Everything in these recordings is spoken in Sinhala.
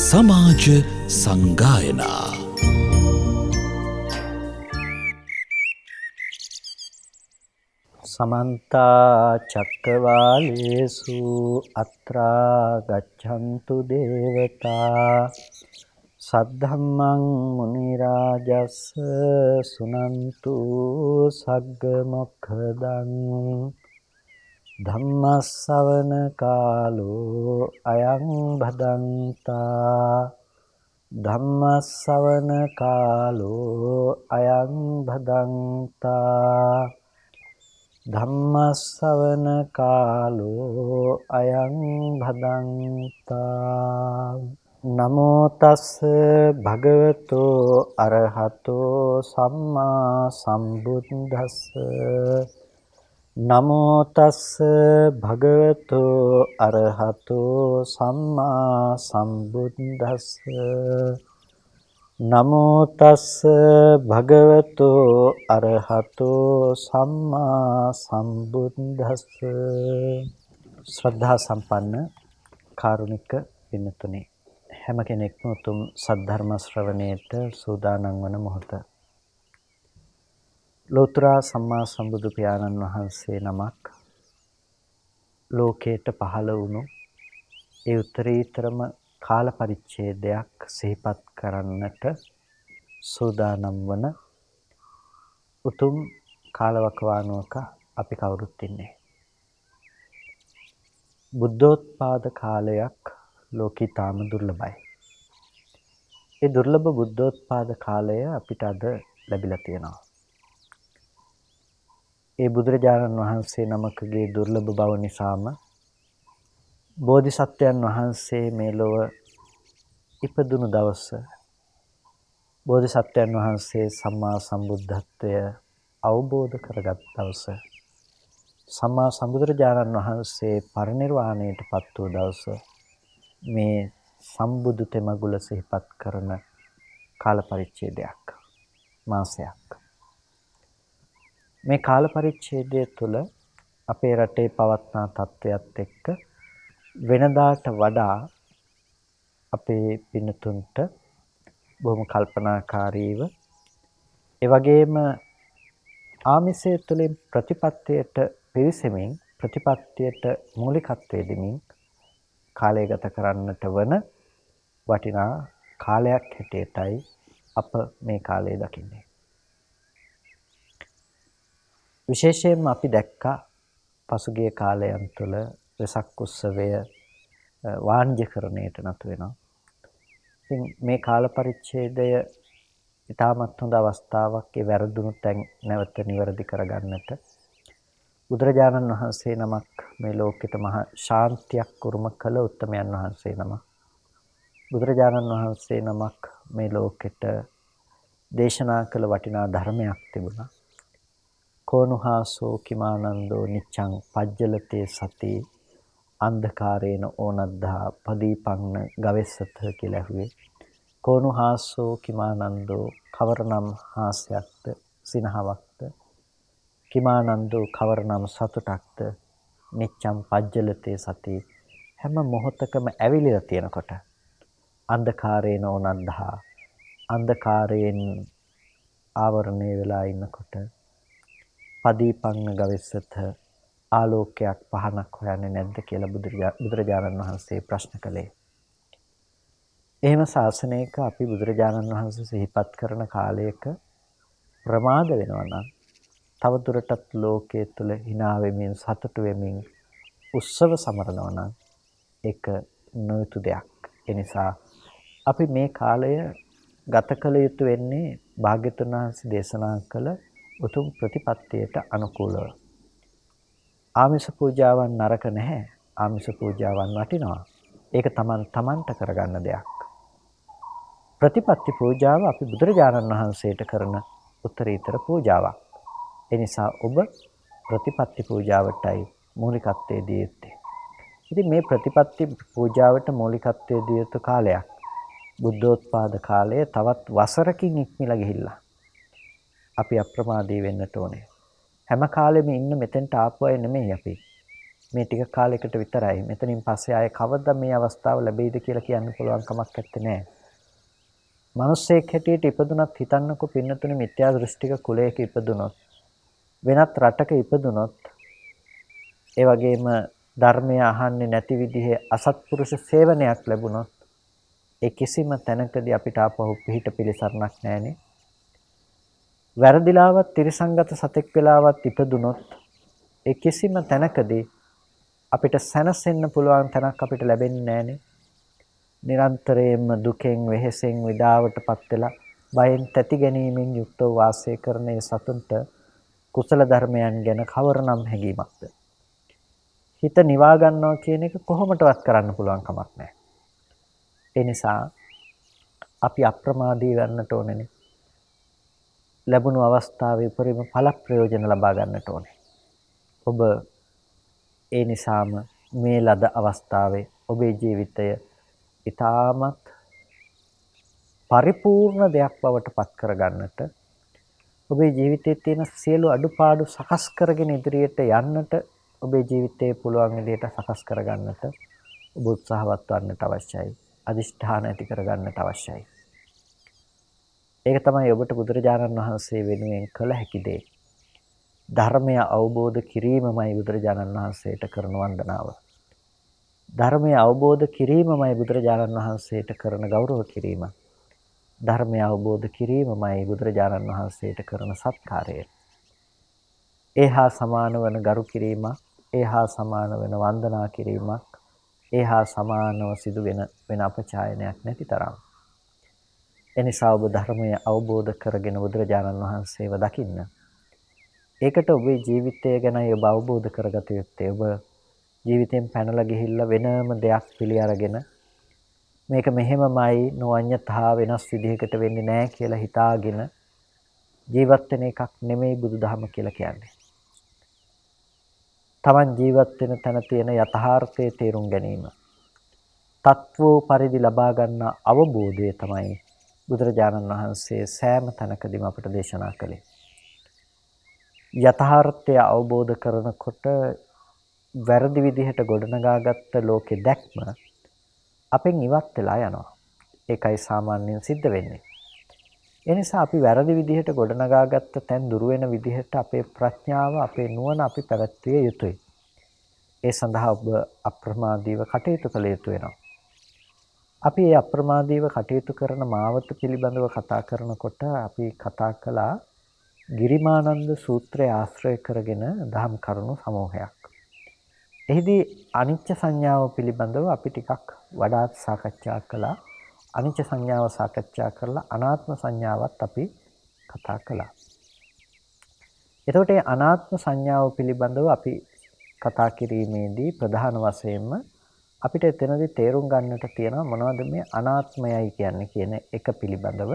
සමාජ සංගායනා समन्ता चक्रवालेषु अत्रा गच्छन्तु देवता सद्धम्मं मुनिराजस् सुनन्तु सग्गमोक्खदं धम्मස්සවන कालो अयं भदन्ता धम्मස්සවන कालो अयं भदन्ता ධම්මස්සවන කාලෝ අයං භදන්තා නමෝ තස්ස භගවතෝ අරහතෝ සම්මා සම්බුද්දස්ස නමෝ තස්ස භගවතෝ අරහතෝ සම්මා සම්බුද්දස්ස නමෝ තස්ස භගවතෝ අරහතෝ සම්මා සම්බුද්දස්ස ශ්‍රද්ධා සම්පන්න කාරුණික පින්තුනි හැම කෙනෙක්ම උතුම් සද්ධර්ම ශ්‍රවණයට සූදානම් වන මොහොත ලෝතර සම්මා සම්බුදු පියාණන් වහන්සේ නමක් ලෝකයට පහළ වුණු ඒ උත්තරීතරම කාල පරිච්ඡේදයක් සිහිපත් කරන්නට සූදානම් වන උතුම් කාලවකවානුවක අපි කවුරුත් ඉන්නේ. බුද්ධෝත්පාද කාලයක් ලෝකේ තාම දුර්ලභයි. ඒ දුර්ලභ බුද්ධෝත්පාද කාලය අපිට අද ලැබිලා තියෙනවා. ඒ බුදුරජාණන් වහන්සේ නමකගේ දුර්ලභ බව නිසාම බෝධිසත්වයන් වහන්සේ මේ ලොව ඉපදුණු දවස බෝධිසත්වයන් වහන්සේ සම්මා සම්බුද්ධත්වය අවබෝධ කරගත් දවස සම්මා සම්බුදුරජාණන් වහන්සේ පරිනිර්වාණයට පත් වූ දවස මේ සම්බුදු තෙමගුල සිහිපත් කරන කාල පරිච්ඡේදයක් මාසයක් මේ කාල පරිච්ඡේදය තුළ අපේ රටේ පවත්නා තත්ත්වයක් එක්ක වෙනදාට වඩා අපේ පින්තුන්ට බොහොම කල්පනාකාරීව ඒ වගේම ආමිෂය තුළින් ප්‍රතිපත්තියට පිවිසෙමින් ප්‍රතිපත්තියට මූලිකත්වය දෙමින් කාලය ගත කරන්නට වන වටිනා කාලයක් හැටියටයි අප මේ කාලය දකින්නේ. විශේෂයෙන්ම අපි දැක්කා පසුගිය කාලයන් තුළ වෙසක් උත්සවය වාණිජකරණයට නතු වෙනවා. ඉතින් මේ කාල පරිච්ඡේදය ඉතාමත් හොඳ අවස්ථාවක් ඒ වැරදුණු තැන් නැවත නිවැරදි කරගන්නට බුදුරජාණන් වහන්සේ නමක් මේ ලෝකෙට මහ ශාන්තියක් උරුම කළ උත්තමයන් වහන්සේ නමක් බුදුරජාණන් වහන්සේ නමක් මේ ලෝකෙට දේශනා කළ වටිනා ධර්මයක් තිබුණා. කෝනුහාසෝ කිමානන්දෝ නිච්ඡං පජ්ජලතේ සති අන්ධකාරේන ඕනද්දා පදීපංන ගවෙස්සත කියලා ඇහුවේ. කෝනුහාසෝ කිමානන්දෝ කවරනම් හාස්‍යක්ද සිනහවක්ද කිමානන්දෝ කවරනම් සතුටක්ද නිච්ඡං පජ්ජලතේ සති හැම මොහොතකම ඇවිලලා තියෙනකොට අන්ධකාරේන ඕනද්දා අන්ධකාරයෙන් ආවරණය වෙලා ඉන්නකොට පදීපංන ගවෙස්සත ආලෝකයක් පහනක් හොයන්නේ නැද්ද කියලා බුදුරජාණන් වහන්සේ ප්‍රශ්න කළේ. එහෙම ශාසනයක අපි බුදුරජාණන් වහන්සේ සිහිපත් කරන කාලයක ප්‍රමාද වෙනවා නම් තව දුරටත් ලෝකයේ තුල hina වෙමින් සතුටු වෙමින් උත්සව සමරනවා නම් ඒක නොයුතු දෙයක්. ඒ නිසා අපි මේ කාලය ගත කළ යුතු වෙන්නේ භාග්‍යතුන් වහන්සේ දේශනා කළ උතුම් ප්‍රතිපත්තියට අනුකූලව. ආමිෂ පූජාවන් නරක නැහැ. ආමිෂ පූජාවන් වටිනවා. ඒක තමන්ට කරගන්න දෙයක්. ප්‍රතිපත්ති පූජාව අපි බුදුරජාණන් වහන්සේට කරන උත්තරීතර පූජාවක්. ඒ නිසා ඔබ ප්‍රතිපත්ති පූජාවටයි මූලිකත්වයේ දිය යුත්තේ. ඉතින් මේ ප්‍රතිපත්ති පූජාවට මූලිකත්වයේ දිය යුතු කාලයක් බුද්ධෝත්පාද කාලය තවත් වසරකින් ඉක්මලා ගිහිල්ලා. අපි අප්‍රමාදී වෙන්නට ඕනේ. හැම කාලෙම ඉන්න මෙතෙන්ට ආපු අය නෙමෙයි අපි. මේ ටික කාලයකට විතරයි. මෙතනින් පස්සේ ආයේ කවදා මේ අවස්ථාව ලැබෙයිද කියලා කියන්න පුළුවන් කමක් නැත්තේ. මිනිස්සෙක් හැටියට ඉපදුනත් හිතන්නකෝ පින්නතුනේ මිත්‍යා දෘෂ්ටික කුලයක ඉපදුනොත් වෙනත් රටක ඉපදුනොත් ඒ වගේම ධර්මය අහන්නේ නැති විදිහේ අසත්පුරුෂ සේවනයක් ලැබුණොත් ඒ කිසිම තැනකදී අපිට ආපහු පිහිට පිළිසරණක් නැහැනේ. වැරදිලාවත් තිරසංගත සතෙක් වෙලාවත් ඉපදුනොත් ඒ කිසිම තැනකදී අපිට සැනසෙන්න පුළුවන් තැනක් අපිට ලැබෙන්නේ නැහැනේ. නිරන්තරයෙන්ම දුකෙන් වෙහෙසෙන් විඩාවටපත් වෙලා බයෙන් තැති ගැනීමෙන් යුක්තව වාසය කරන මේ සතුන්ට කුසල ධර්මයන් ගැන කවරනම් හැඟීමක්ද? හිත නිවා ගන්නවා කියන එක කොහොමදවත් කරන්න පුළුවන් කමක් නැහැ. ඒ නිසා අපි අප්‍රමාදී වෙන්නට ඕනේ. ලැබුණු අවස්ථාවේ උපරිම ඵල ප්‍රයෝජන ලබා ගන්නට ඕනේ. ඔබ ඒ නිසාම මේ ලද අවස්ථාවේ ඔබේ ජීවිතය ඊටමත් පරිපූර්ණ දෙයක් බවට පත් කරගන්නට ඔබේ ජීවිතයේ තියෙන සියලු අඩුපාඩු සකස් කරගෙන ඉදිරියට යන්නට ඔබේ ජීවිතයේ පුළුවන් විදිහට සකස් කරගන්නට ඔබ උත්සාහවත් වන්නට අවශ්‍යයි. අදිෂ්ඨාන ඇති කරගන්නට අවශ්‍යයි. ඒක තමයි ඔබට බුදුරජාණන් වහන්සේ වෙනුවෙන් කළ හැකි දේ. ධර්මය අවබෝධ කිරීමමයි බුදුරජාණන් වහන්සේට කරන වන්දනාව. ධර්මය අවබෝධ කිරීමමයි බුදුරජාණන් වහන්සේට කරන ගෞරව කිරීම. ධර්මය අවබෝධ කිරීමමයි බුදුරජාණන් වහන්සේට කරන සත්කාරය. ඒහා සමාන වන ගරු කිරීමක්, ඒහා සමාන වෙන වන්දනා කිරීමක්, ඒහා සමානව සිදුවෙන වෙන අපචායනයක් නැති තරම්. එනිසා ඔබ ධර්මය අවබෝධ කරගෙන බුදුරජාණන් වහන්සේව දකින්න. ඒකට ඔබේ ජීවිතය ගැනයි ඔබ අවබෝධ කරගත යුත්තේ. ඔබ ජීවිතෙන් පැනලා ගිහිල්ලා වෙනම දෙයක් පිළි අරගෙන මේක මෙහෙමමයි නොඅඤ්ඤතා වෙනස් විදිහකට වෙන්නේ නැහැ කියලා හිතාගෙන ජීවත් වෙන එකක් නෙමෙයි බුදුදහම කියලා කියන්නේ. Taman ජීවත් වෙන තැන තියෙන යථාර්ථයේ තේරුම් ගැනීම. තත්වෝ පරිදි ලබා ගන්න අවබෝධය තමයි බුදුරජාණන් වහන්සේ සෑම තැනකදීම අපට දේශනා කළේ. යථාර්ථය අවබෝධ කරනකොට වැරදි විදිහට ගොඩනගාගත්ත ලෝකේ දැක්ම අපෙන් ඉවත් වෙලා යනවා. ඒකයි සාමාන්‍යයෙන් සිද්ධ වෙන්නේ. ඒ නිසා අපි වැරදි විදිහට ගොඩනගාගත්ත තැන් දුර වෙන විදිහට අපේ ප්‍රඥාව, අපේ නුවණ අපි පැවැත්විය යුතුයි. ඒ සඳහා ඔබ අප්‍රමාදීව කටයුතු කළ යුතු වෙනවා. අපි මේ අප්‍රමාදීව කටයුතු කරන මාවත පිළිබඳව කතා කරනකොට අපි කතා කළා ගිරිමානන්ද සූත්‍රය ආශ්‍රය කරගෙන දහම් කරුණු සමූහයක්. එහිදී අනිච්ච සංඥාව පිළිබඳව අපි ටිකක් වඩාත් සාකච්ඡා කළා. අනිච්ච සංඥාව සාකච්ඡා කරලා අනාත්ම සංඥාවත් අපි කතා කළා. එතකොට මේ අනාත්ම සංඥාව පිළිබඳව අපි කතා කිරීමේදී ප්‍රධාන වශයෙන්ම අපිට එතනදී තේරුම් ගන්නට තියෙනවා මොනවද මේ අනාත්මයයි කියන්නේ කියන එක පිළිබඳව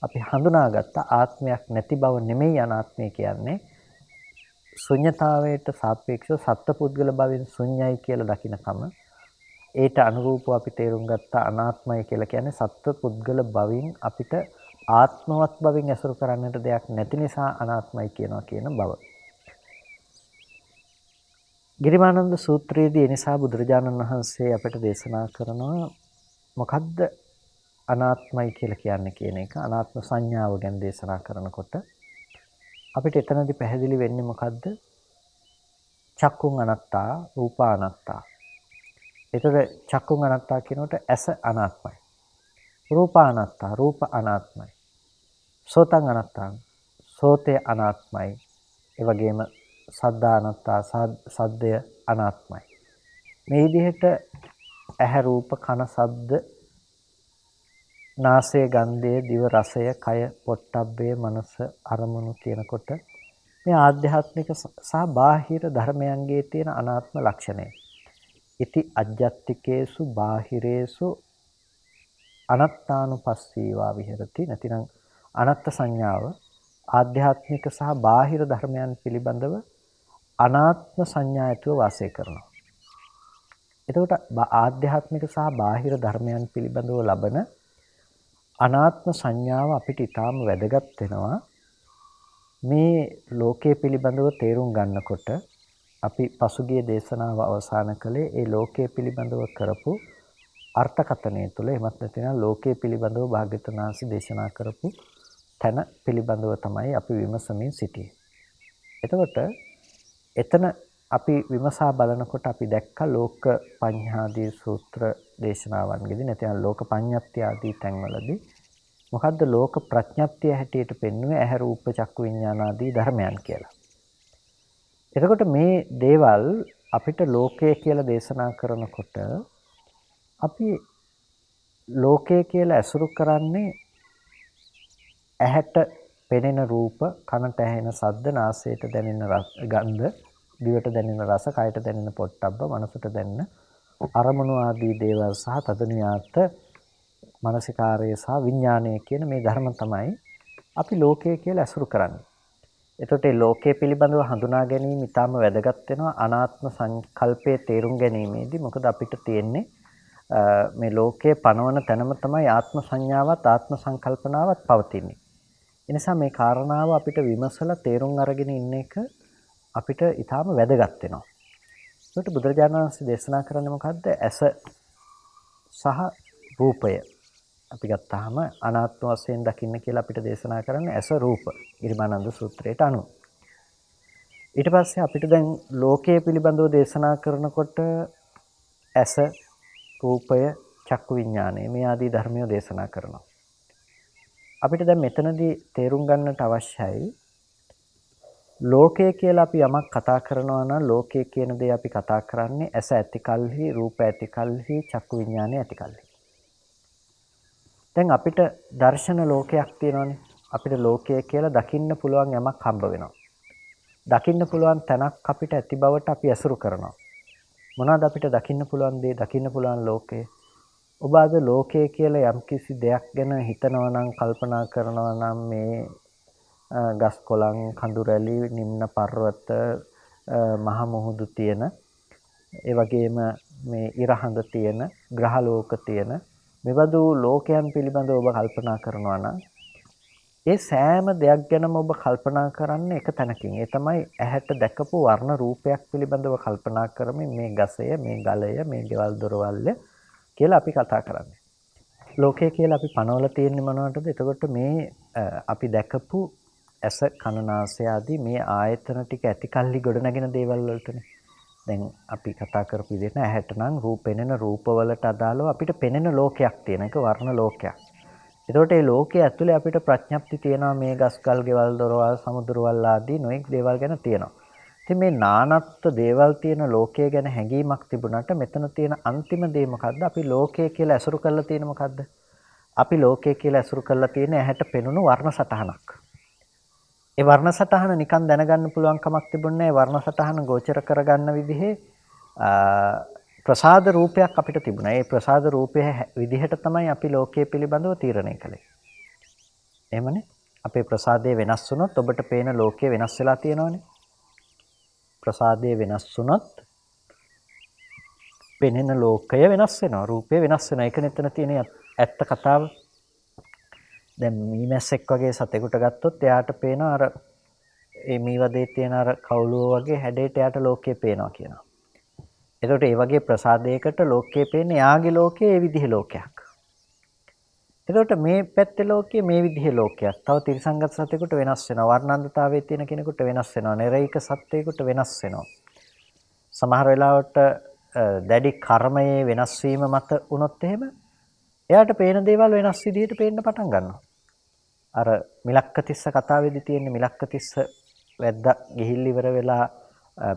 අපි හඳුනාගත්ත ආත්මයක් නැති බව නෙමෙයි අනාත්මය කියන්නේ. ශුන්‍යතාවයට සාපේක්ෂව සත්පුද්ගල භවෙන් ශුන්‍යයි කියලා දකින්නකම ඒට අනුරූපව අපි තේරුම් ගත්ත අනාත්මයි කියලා කියන්නේ සත්පුද්ගල භවෙන් අපිට ආත්මවත් භවෙන් ඇසුරු කරන්නට දෙයක් නැති නිසා අනාත්මයි කියනවා කියන බව. ගිරිමානන්ද සූත්‍රයේදී එනිසා බුදුරජාණන් වහන්සේ අපට දේශනා කරනවා මොකද්ද අනාත්මයි කියලා කියන්නේ කියන එක. අනාත්ම සංඥාව ගැන දේශනා කරනකොට අපිට එතනදී පැහැදිලි වෙන්නේ මොකද්ද? චක්කුං අනත්තා, රූපා අනත්තා. එතකොට චක්කුං අනත්තා කියනකොට ඇස අනාත්මයි. රූපා අනත්තා, රූප අනාත්මයි. සෝතං අනත්තා, සෝතේ අනාත්මයි. ඒ වගේම සද්දා අනත්තා, සද්දය අනාත්මයි. මේ විදිහට ඇහැ රූප කන ශබ්ද නාසය ගන්ධය දිව රසය කය පොට්ටබ්බය මනස අරමුණු කියනකොට මේ ආධ්‍යාත්මික සහ බාහිර ධර්මයන්ගේ තියෙන අනාත්ම ලක්ෂණය. ඉති අජ්ජත්තිකේසු බාහිරේසු අනත්තානුපස්සීවා විහෙරති. නැතිනම් අනත්ත් සංඥාව ආධ්‍යාත්මික සහ බාහිර ධර්මයන් පිළිබඳව අනාත්ම සංඥා ඇතුව වාසය කරනවා. එතකොට ආධ්‍යාත්මික සහ බාහිර ධර්මයන් පිළිබඳව ලබන අනාත්ම සංඥාව අපිට ඊටාම වැදගත් වෙනවා. මේ ලෝකයේ පිළිබඳව තේරුම් ගන්නකොට අපි පසුගිය දේශනාව අවසන් කළේ ඒ ලෝකයේ පිළිබඳව කරපු අර්ථකථනය තුළ එමත් නැතිනම් ලෝකයේ පිළිබඳව භාග්‍යවතුන් වහන්සේ දේශනා කරපු තැන පිළිබඳව තමයි අපි විමසමින් සිටියේ. එතකොට එතන අපි විමසා බලනකොට අපි දැක්ක ලෝක පඤ්ඤාදී සූත්‍ර දේශනාවන්ගෙදී නැත්නම් ලෝක පඤ්ඤාත්‍ය ආදී තැන්වලදී මොකද්ද ලෝක ප්‍රඥප්තිය හැටියට පෙන්වුවේ ඇහැ රූප චක්කු විඥාන ආදී ධර්මයන් කියලා. එතකොට මේ දේවල් අපිට ලෝකය කියලා දේශනා කරනකොට අපි ලෝකය කියලා ඇසුරු කරන්නේ ඇහැට පෙනෙන රූප, කනට ඇහෙන ශබ්ද, නාසයට දැනෙන ගන්ධ, දිවට දැනෙන රස, කයට දැනෙන පොට්ටබ්බ, මනසට දැනෙන අරමුණු ආදී දේවල් සහ තදනුයාත මානසිකාරය සහ විඥානය කියන මේ ධර්ම තමයි අපි ලෝකය කියලා ඇසුරු කරන්නේ. එතකොට මේ ලෝකයේ පිළිබඳව හඳුනා ගැනීම ඉතාම වැදගත් වෙනවා අනාත්ම සංකල්පයේ තේරුම් ගැනීමේදී. මොකද අපිට තියෙන්නේ මේ ලෝකයේ පනවන තැනම තමයි ආත්ම සංඥාවත් ආත්ම සංකල්පනාවත් පවතින්නේ. ඒ නිසා මේ කාරණාව අපිට විමසලා තේරුම් අරගෙන ඉන්න එක අපිට ඉතාම වැදගත් වෙනවා. ඒකට බුදුරජාණන් වහන්සේ දේශනා කරන්නේ මොකද්ද? ඇස සහ රූපය. අපි ගත්තාම අනාත්ම වශයෙන් දකින්න කියලා අපිට දේශනා කරන්නේ ඇස රූප ඉරිමානන්ද සූත්‍රයට අනුව. ඊට පස්සේ අපිට දැන් ලෝකයේ පිළිබඳව දේශනා කරනකොට ඇස රූපය චක්කු විඥානය මේ ආදී ධර්මිය දේශනා කරනවා. අපිට දැන් මෙතනදී තේරුම් ගන්නට අවශ්‍යයි ලෝකය කියලා අපි යමක් කතා කරනවා නම් ලෝකය කියන දේ අපි කතා කරන්නේ ඇස ඇති කල්හි රූප ඇති කල්හි චක්කු විඥානය ඇති කල්හි. දැන් අපිට දර්ශන ලෝකයක් තියෙනවානේ. අපිට ලෝකය කියලා දකින්න පුළුවන් යමක් හම්බ වෙනවා. දකින්න පුළුවන් තැනක් අපිට ඇති බවට අපි ඇසුරු කරනවා. මොනවද අපිට දකින්න පුළුවන් දේ? දකින්න පුළුවන් ලෝකය. ඔබ අද ලෝකය කියලා යම්කිසි දෙයක් ගැන හිතනවා නම් කල්පනා කරනවා නම් මේ ගස් කොළන් කඳු රැලි නිම්න පර්වත මහ මුහුදු තියෙන ඒ වගේම මේ ඉරහඳ තියෙන ග්‍රහ ලෝක තියෙන මෙබඳු ලෝකයන් පිළිබඳව ඔබ කල්පනා කරනවා නම් ඒ සෑම දෙයක් ගැනම ඔබ කල්පනා කරන්නේ එක තැනකින්. ඒ තමයි ඇහැට දැකපු වර්ණ රූපයක් පිළිබඳව කල්පනා කරමින් මේ ගසය, මේ ගලය, මේ ගෙවල් දොරවල් කියලා අපි කතා කරන්නේ. ලෝකය කියලා අපි පනවලා තියෙන්නේ මොනවටද? එතකොට මේ අපි දැකපු ඇස කන නාසය ආදී මේ ආයතන ටික ඇති කල්ලි ගොඩනගෙන දේවල් වලටනේ. දැන් අපි කතා කරපු විදිහට ඇහැට නම් පෙනෙන රූපවලට අදාළව අපිට පෙනෙන ලෝකයක් තියෙන එක වර්ණ ලෝකයක්. එතකොට මේ ලෝකයේ ඇතුලේ අපිට ප්‍රඥප්ති තියෙනවා මේ ගස්කල් ගෙවල් දොරවල් සමුද්‍රවල් ආදී නොඑක් දේවල් ගැන තියෙනවා. ඉතින් මේ නානත්ත්ව දේවල් තියෙන ලෝකය ගැන හැඟීමක් තිබුණාට මෙතන තියෙන අන්තිම දේ මොකද්ද? අපි ලෝකය කියලා ඇසුරු කරලා තියෙන මොකද්ද? අපි ලෝකය කියලා ඇසුරු කරලා තියෙන ඇහැට පෙනුණු වර්ණ සටහනක්. ඒ වර්ණ සටහන නිකන් දැනගන්න පුළුවන් කමක් තිබුණේ නැහැ. වර්ණ සටහන ගෝචර කරගන්න විදිහේ ප්‍රසාද රූපයක් අපිට තිබුණා. ඒ ප්‍රසාද රූපයේ විදිහට තමයි අපි ලෝකයේ පිළිබඳව තීරණය කළේ. එහෙමනේ. අපේ ප්‍රසාදයේ වෙනස් වුණොත් ඔබට පේන ලෝකය වෙනස් වෙලා තියෙනවනේ. ප්‍රසාදයේ වෙනස් වුණොත් පෙනෙන ලෝකය වෙනස් වෙනවා. රූපය වෙනස් වෙනවා. ඒක නෙතන තියෙන ඇත්ත කතාව. දැන් මීමැස්සෙක් වගේ සතෙකුට ගත්තොත් එයාට පේනවා අර ඒ මීවදේ තියෙන අර කවුළුව වගේ හැඩයට එයාට ලෝකය පේනවා කියනවා. එතකොට ඒ වගේ ප්‍රසාදයකට ලෝකය පේන්නේ යාගේ ලෝකයේ ඒ විදිහේ ලෝකයක්. එතකොට මේ පැත්තේ ලෝකයේ මේ විදිහේ ලෝකයක්. තව තිරසංගත සතෙකුට වෙනස් වෙනවා. වර්ණන්දතාවයේ තියෙන කෙනෙකුට වෙනස් වෙනවා. නිරයික සත්වයකට වෙනස් වෙනවා. සමහර වෙලාවට දැඩි කර්මයේ වෙනස් වීම මත වුණොත් එහෙම එයාට පේන දේවල් වෙනස් විදිහට පේන්න පටන් ගන්නවා. අර මිලක්කතිස්ස කතාවේදී තියෙන මිලක්කතිස්ස වැද්දා ගිහිල්ලා ඉවර වෙලා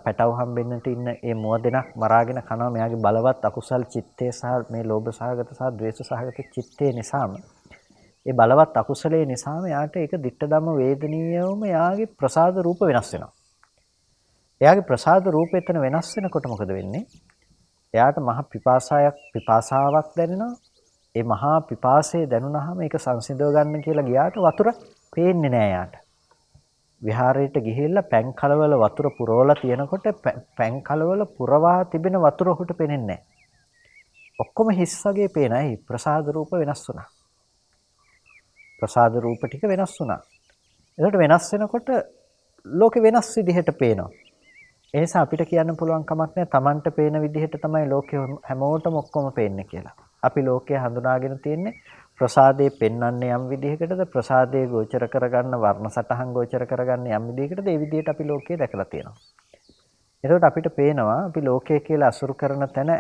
පැටව හම්බෙන්නට ඉන්න ඒ මුව දෙනක් මරාගෙන කනවා. මෙයාගේ බලවත් අකුසල් චිත්තේ සහ මේ ලෝභ සහගත සහ ද්වේෂ සහගත චිත්තේ නිසාම ඒ බලවත් අකුසලයේ නිසාම එයාට ඒක ditta ධම්ම වේදනීයවම එයාගේ ප්‍රසාද රූප වෙනස් වෙනවා. එයාගේ ප්‍රසාද රූප එතන වෙනස් වෙනකොට මොකද වෙන්නේ? එයාට මහ පිපාසාවක් දැනෙනවා. ඒ මහා පිපාසය දැනුණාම ඒක සංසිඳව ගන්න කියලා ගියාට වතුර පේන්නේ නෑ යාට. විහාරයට ගිහිල්ලා පැන් කලවල වතුර පුරවලා තියෙනකොට පැන් කලවල පුරවා තිබෙන වතුර ඔහුට පේන්නේ නෑ. ඔක්කොම හිස් වගේ පේනයි. ප්‍රසාද රූප වෙනස් වුණා. ප්‍රසාද රූප ටික වෙනස් වුණා. එතකොට වෙනස් වෙනකොට ලෝකෙ වෙනස් විදිහට පේනවා. ඒ නිසා අපිට කියන්න පුළුවන් කමක් නැහැ Tamanට පේන විදිහට තමයි ලෝකෙ හැමෝටම ඔක්කොම පේන්නේ කියලා. අපි ලෝකය හඳුනාගෙන තියෙන්නේ ප්‍රසාදේ පෙන්වන්නේ යම් විදිහකටද ප්‍රසාදේ ගෝචර කරගන්න වර්ණ සටහන් ගෝචර කරගන්න යම් විදිහකටද ඒ විදිහට අපි ලෝකය දැකලා තියෙනවා. එතකොට අපිට පේනවා අපි ලෝකය කියලා අසුරු කරන තැන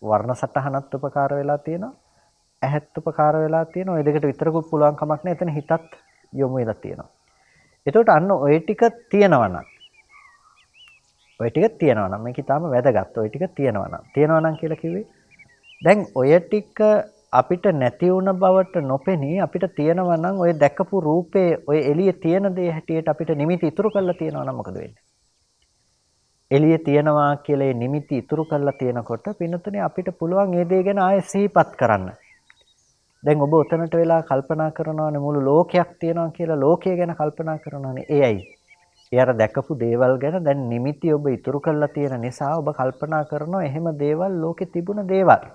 වර්ණ සටහනත් උපකාර වෙලා තියෙනවා. ඇහත් උපකාර වෙලා තියෙනවා. ওই දෙකට විතරකුත් පුළුවන් කමක් නැහැ. එතන හිතත් යොමු වෙලා තියෙනවා. එතකොට අන්න ওই ටික තියෙනවා නම් ඔය ටික තියෙනවා නම් මේක ඊටාම වැදගත්. ඔය ටික තියෙනවා නම් කියලා කිව්වේ දැන් ඔය ටික අපිට නැති වුණ බවට නොපෙනී අපිට තියෙනවා නම් ඔය දැකපු රූපේ ඔය එළියේ තියෙන දේ හැටියට අපිට නිමිති ඉතුරු කරලා තියෙනවා නම් මොකද වෙන්නේ? එළියේ තියෙනවා කියලා ඒ නිමිති ඉතුරු කරලා තියෙනකොට පින්නතුනේ අපිට පුළුවන් ඒ දේ ගැන ආයෙ සිහිපත් කරන්න. දැන් ඔබ උතනට වෙලා කල්පනා කරනවානේ මුළු ලෝකයක් තියෙනවා කියලා ලෝකය ගැන කල්පනා කරනවානේ. ඒයි. ඒ අර දැකපු දේවල් ගැන දැන් නිමිති ඔබ ඉතුරු කරලා තියෙන නිසා ඔබ කල්පනා කරනවා එහෙම දේවල් ලෝකේ තිබුණ දේවල්.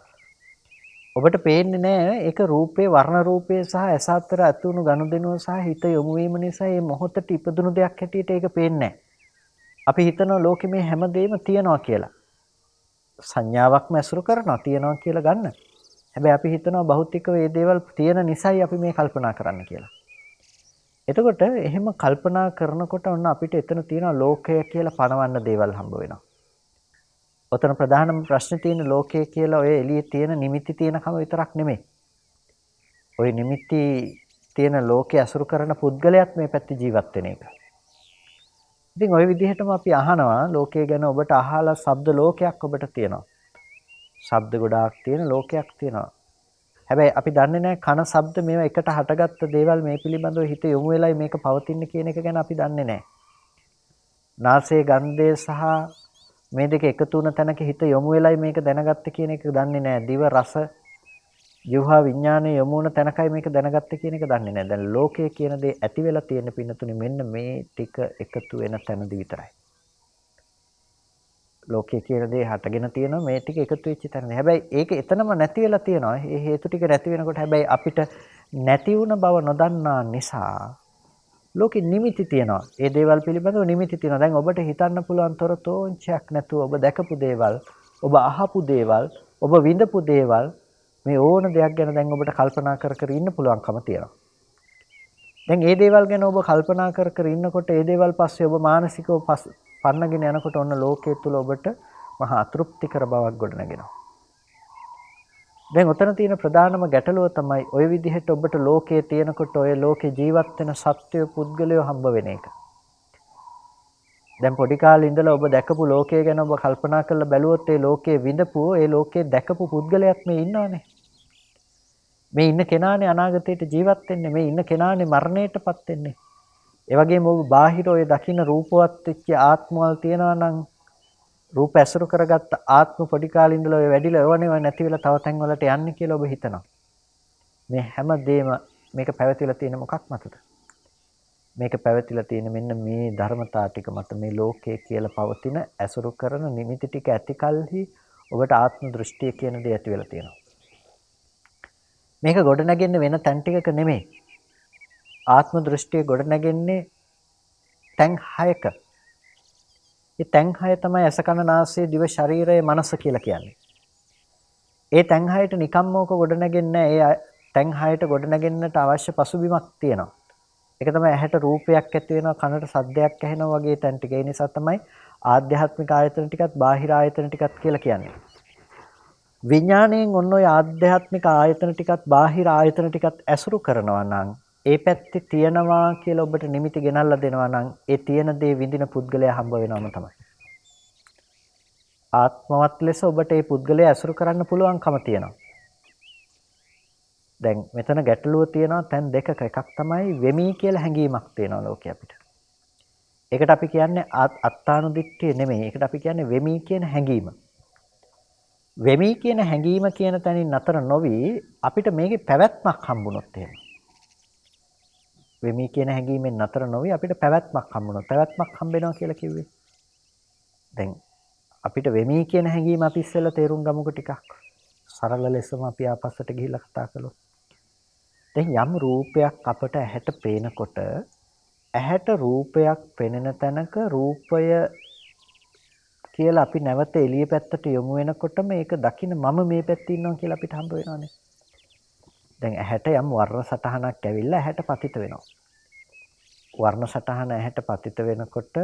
ඔබට පේන්නේ නැහැ ඒක රූපේ වර්ණ රූපේ සහ ඇස අතර ඇතුණු ගනුදෙනුව සහ හිත යොමු වීම නිසා මේ මොහොතට ඉපදුණු දෙයක් හැටියට ඒක පේන්නේ අපි හිතනවා ලෝකෙ මේ හැමදේම තියනවා කියලා. සංඥාවක්ම ඇසුරු කරනවා තියනවා කියලා ගන්න. හැබැයි අපි හිතනවා භෞතිකව මේ දේවල් තියෙන නිසායි අපි මේ කල්පනා කරන්න කියලා. එතකොට එහෙම කල්පනා කරනකොට ඔන්න අපිට එතන තියෙන ලෝකය කියලා පණවන්න දේවල් හම්බ වෙනවා. ඔතන ප්‍රධානම ප්‍රශ්නේ තියෙන ලෝකය කියලා ඔය එළියේ තියෙන නිමිති තියෙනකම විතරක් නෙමෙයි. ඔය නිමිති තියෙන ලෝකයේ අසුරු කරන පුද්ගලයාත් මේ පැත්තේ ජීවත් වෙන එක. ඉතින් ওই විදිහටම අපි අහනවා ලෝකය ගැන ඔබට අහලා ශබ්ද ලෝකයක් ඔබට තියෙනවා. ශබ්ද ගොඩාක් තියෙන ලෝකයක් තියෙනවා. හැබැයි අපි දන්නේ නැහැ කන ශබ්ද මේවා එකට හටගත්ත දේවල් මේ පිළිබඳව හිත යොමු වෙලයි මේක පවතින්නේ කියන එක ගැන අපි දන්නේ නැහැ. නාසයේ ගන්ධය සහ මේ දෙක එකතු වුණ තැනක හිත යොමු වෙලයි මේක දැනගත්තේ කියන එක දන්නේ නැහැ. දිව රස ජීවහා විඥානයේ යොමු වුණ තැනකයි මේක දැනගත්තේ කියන එක දන්නේ නැහැ. දැන් ලෝකය කියන දේ ඇති වෙලා තියෙන පින්නතුනේ මෙන්න මේ ටික එකතු වෙන තැනදී විතරයි. ලෝකය කියන දේ හටගෙන තියෙනවා මේ ටික එකතු වෙච්ච තැනදී. හැබැයි ඒක එතනම නැති වෙලා තියෙනවා. මේ හේතු ටික නැති වෙනකොට හැබැයි අපිට නැති වුණ බව නොදන්නා නිසා ලෝකෙ නිමිති තියෙනවා. ඒ දේවල් පිළිබඳව නිමිති තියෙනවා. දැන් ඔබට හිතන්න පුළුවන් තොරතෝංචයක් නැතුව ඔබ දැකපු දේවල්, ඔබ අහපු දේවල්, ඔබ විඳපු දේවල් මේ ඕන දෙයක් ගැන දැන් ඔබට කල්පනා කර කර ඉන්න පුළුවන්කම තියෙනවා. දැන් මේ දේවල් ගැන ඔබ කල්පනා කර කර ඉන්නකොට ඒ දේවල් පස්සේ ඔබ මානසිකව පන්නගෙන යනකොට ඔන්න ලෝකයේ තුල ඔබට මහා අතෘප්තිකර බවක් ගොඩනගෙනවා. දැන් උතන තියෙන ප්‍රධානම ගැටලුව තමයි ওই විදිහට ඔබට ලෝකයේ තියෙනකොට ඔය ලෝකේ ජීවත් වෙන සත්වය පුද්ගලයෝ හම්බ වෙන එක. දැන් පොඩි කාලේ ඉඳලා ඔබ දැකපු ලෝකය ගැන ඔබ කල්පනා කරලා බැලුවොත් ඒ ලෝකයේ විඳපු ඒ ලෝකයේ දැකපු පුද්ගලයක් මේ ඉන්නවනේ. මේ ඉන්න කෙනානේ අනාගතයට ජීවත් වෙන්නේ. මේ ඉන්න කෙනානේ මරණයටපත් වෙන්නේ. ඒ වගේම ඔබ බාහිර ඔය දකින්න රූපවත් වෙච්ච ආත්මවල තියනවා නම් රූප ඇසුරු කරගත්ත ආත්ම පොඩි කාලේ ඉඳලා ඔය වැඩිලා එවනේ නැති වෙලා තව තැන් වලට යන්නේ කියලා ඔබ හිතනවා. මේ හැමදේම මේක පැවතිලා තියෙන මොකක් මතද? මේක පැවතිලා තියෙන මෙන්න මේ ධර්මතා ටික මත මේ ලෝකය කියලා පවතින ඇසුරු කරන නිමිති ටික ඇතිකල්හි ඔබට ආත්ම දෘෂ්ටිය කියන දේ ඇති වෙලා තියෙනවා. මේක ගොඩනගන්නේ වෙන තැන් ටිකක නෙමෙයි. ආත්ම දෘෂ්ටිය ගොඩනගන්නේ තැන් 6ක. ඒ තැන් 6 තමයි ඇස කන නාසය දිව ශරීරය මනස කියලා කියන්නේ. ඒ තැන් 6ට නිකම්මෝක ගොඩනගන්නේ නැහැ. ඒ තැන් 6ට ගොඩනගෙන්නට අවශ්‍ය පසුබිමක් තියෙනවා. ඒක තමයි ඇහැට රූපයක් ඇති වෙනවා කනට සද්දයක් ඇහෙනවා වගේ තැන් ටික. ඒ නිසා තමයි ආධ්‍යාත්මික ආයතන ටිකත් බාහිර ආයතන ටිකත් කියලා කියන්නේ. විඥාණයෙන් ඔන්න ඔය ආධ්‍යාත්මික ආයතන ටිකත් බාහිර ආයතන ටිකත් ඇසුරු කරනවා නම් ඒ පැත්තේ තියනවා කියලා ඔබට නිමිති ගෙනල්ලා දෙනවා නම් ඒ තියෙන දේ විඳින පුද්ගලයා හම්බ වෙනවම තමයි. ආත්මවත් ලෙස ඔබට ඒ පුද්ගලයා ඇසුරු කරන්න පුළුවන්කම තියෙනවා. දැන් මෙතන ගැටලුව තියෙනවා තැන් දෙකක. එකක් තමයි වෙමි කියලා හැඟීමක් තියෙනවා ලෝකේ අපිට. ඒකට අපි කියන්නේ අත්තානුදිට්ඨිය නෙමෙයි. ඒකට අපි කියන්නේ වෙමි කියන හැඟීම. වෙමි කියන හැඟීම කියන තැනින් නතර නොවි අපිට මේකේ පැවැත්මක් හම්බුනොත් එහෙම. වෙමි කියන හැඟීමෙන් නතර නොවි අපිට පැවැත්මක් හම්බුනොත් පැවැත්මක් හම්බෙනවා කියලා කිව්වේ. දැන් අපිට වෙමි කියන හැඟීම අපි ඉස්සෙල්ලා තේරුම් ගමුකෝ ටිකක්. සරල ලෙසම අපි ආපස්සට ගිහිල්ලා කතා කළොත්. දැන් යම් රූපයක් අපට ඇහැට පේනකොට ඇහැට රූපයක් පෙනෙන තැනක රූපය කියලා අපි නැවත එළිය පැත්තට යොමු වෙනකොට මේක දකින්න මම මේ පැත්තේ ඉන්නවා කියලා අපිට හම්බ වෙනවානේ. දැන් ඇහැට යම් වර්ණ සටහනක් ඇවිල්ලා ඇහැට පතිත වෙනවා. වර්ණ සටහන ඇහැට පතිත වෙනකොට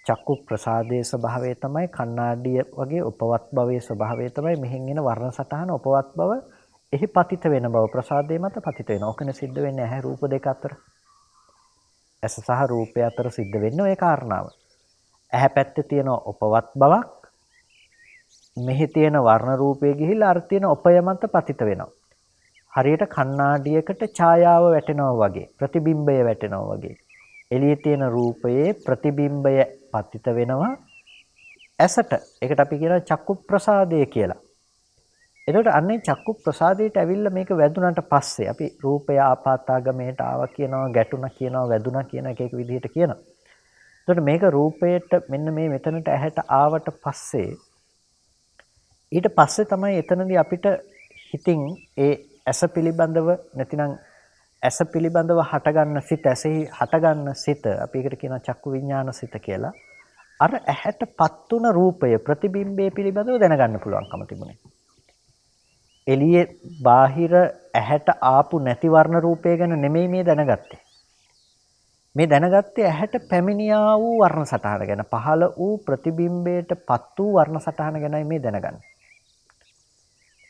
චක්කු ප්‍රසාදයේ ස්වභාවය තමයි කණ්ණාඩිය වගේ උපවත් භවයේ ස්වභාවය තමයි මෙහෙන් එන වර්ණ සටහන උපවත් භව එහි පතිත වෙන බව ප්‍රසාදයේ මත පතිත වෙනවා. ඔකනේ සිද්ධ වෙන්නේ ඇහැ රූප දෙක අතර. ඇස සහ රූපය අතර සිද්ධ වෙන්නේ ওই කාරණාව. ඇහැ පැත්තේ තියෙන උපවත් බවක් මෙහි තියෙන වර්ණ රූපයේ ගිහිල්ලා අර තියෙන උපය මත පතිත වෙනවා. හරියට කණ්ණාඩියකට ඡායාව වැටෙනවා වගේ ප්‍රතිබිම්බය වැටෙනවා වගේ. එළියේ තියෙන රූපයේ ප්‍රතිබිම්බය පතිත වෙනවා ඇසට. ඒකට අපි කියනවා චක්කු ප්‍රසාදය කියලා. එතකොට අන්නේ චක්කු ප්‍රසාදයට ඇවිල්ලා මේක වැදුනට පස්සේ අපි රූපය ආපාතාගමයට ආවා කියනවා, ගැටුණා කියනවා, වැදුණා කියන එක විදිහට කියනවා. එතකොට මේක රූපයට මෙන්න මේ මෙතනට ඇහැට ආවට පස්සේ ඊට පස්සේ තමයි එතනදී අපිට හිතින් ඒ ඇස පිළිබඳව නැතිනම් ඇස පිළිබඳව හටගන්න සිත, ඇසෙහි හටගන්න සිත අපි ඒකට කියනවා චක්කු විඥාන සිත කියලා. අර ඇහැටපත් තුන රූපය ප්‍රතිබිම්බයේ පිළිබඳව දැනගන්න පුළුවන්කම තිබුණේ. එළියේ බාහිර ඇහැට ආපු නැති වර්ණ රූපය ගැන නෙමෙයි මේ දැනගත්තේ. මේ දැනගත්තේ ඇහැට පැමිණියා වූ වර්ණ සටහන ගැන, පහළ වූ ප්‍රතිබිම්බයටපත් වූ වර්ණ සටහන ගැනයි මේ දැනගන්නේ.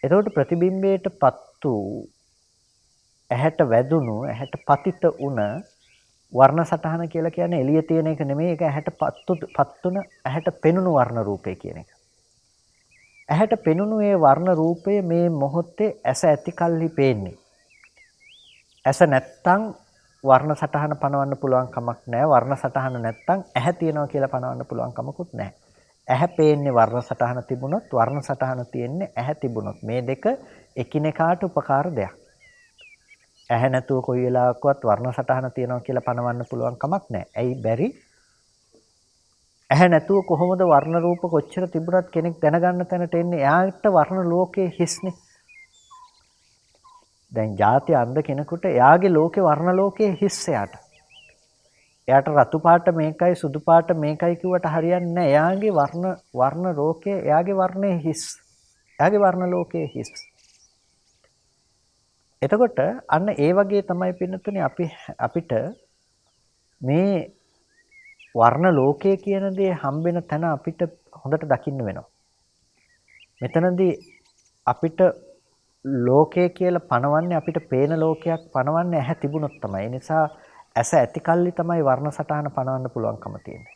එතකොට ප්‍රතිබිම්බයටපත් වූ ඇහැට වැදුණු, ඇහැට පතිත වුණ වර්ණ සටහන කියලා කියන්නේ එළියේ තියෙන එක නෙමෙයි, ඒක ඇහැටපත් වුණ, ඇහැට පෙනුණු වර්ණ රූපය කියන එක. ඇහැට පෙනුණු ඒ වර්ණ රූපය මේ මොහොතේ ඇස ඇති කල්හි පේන්නේ. ඇස නැත්තම් වර්ණ සටහන පනවන්න පුළුවන් කමක් නැහැ. වර්ණ සටහන නැත්තම් ඇහැ තියනවා කියලා පනවන්න පුළුවන් කමකුත් නැහැ. ඇහැ පේන්නේ වර්ණ සටහන තිබුණොත්, වර්ණ සටහන තියෙන්නේ ඇහැ තිබුණොත්. මේ දෙක එකිනෙකාට උපකාර දෙයක්. ඇහැ නැතුව කොයි වෙලාවකවත් වර්ණ සටහන තියනවා කියලා පනවන්න පුළුවන් කමක් නැහැ. ඇයි බැරි? ඇහැ නැතුව කොහොමද වර්ණ රූප කොච්චර තිබුණත් කෙනෙක් දැනගන්න තැනට එන්නේ? එයාට වර්ණ ලෝකයේ හිස්නේ. දැන් ಜಾති අන්ධ කෙනෙකුට එයාගේ ලෝකේ වර්ණ ලෝකයේ හිස් එයාට. එයාට රතු පාට මේකයි සුදු පාට මේකයි කිව්වට හරියන්නේ නැහැ. එයාගේ වර්ණ ලෝකයේ එයාගේ වර්ණයේ හිස්. එයාගේ වර්ණ ලෝකයේ හිස්. එතකොට අන්න ඒ වගේ තමයි පින්නතුනේ අපිට මේ වර්ණ ලෝකයේ කියන දේ හම්බෙන තැන අපිට හොඳට දකින්න වෙනවා. මෙතනදී අපිට ලෝකය කියලා පනවන්නේ, අපිට පේන ලෝකයක් පනවන්නේ ඇහැ තිබුණොත් තමයි. ඒ නිසා ඇස ඇති කල්ලි තමයි වර්ණ සටහන පනවන්න පුළුවන්කම තියෙන්නේ.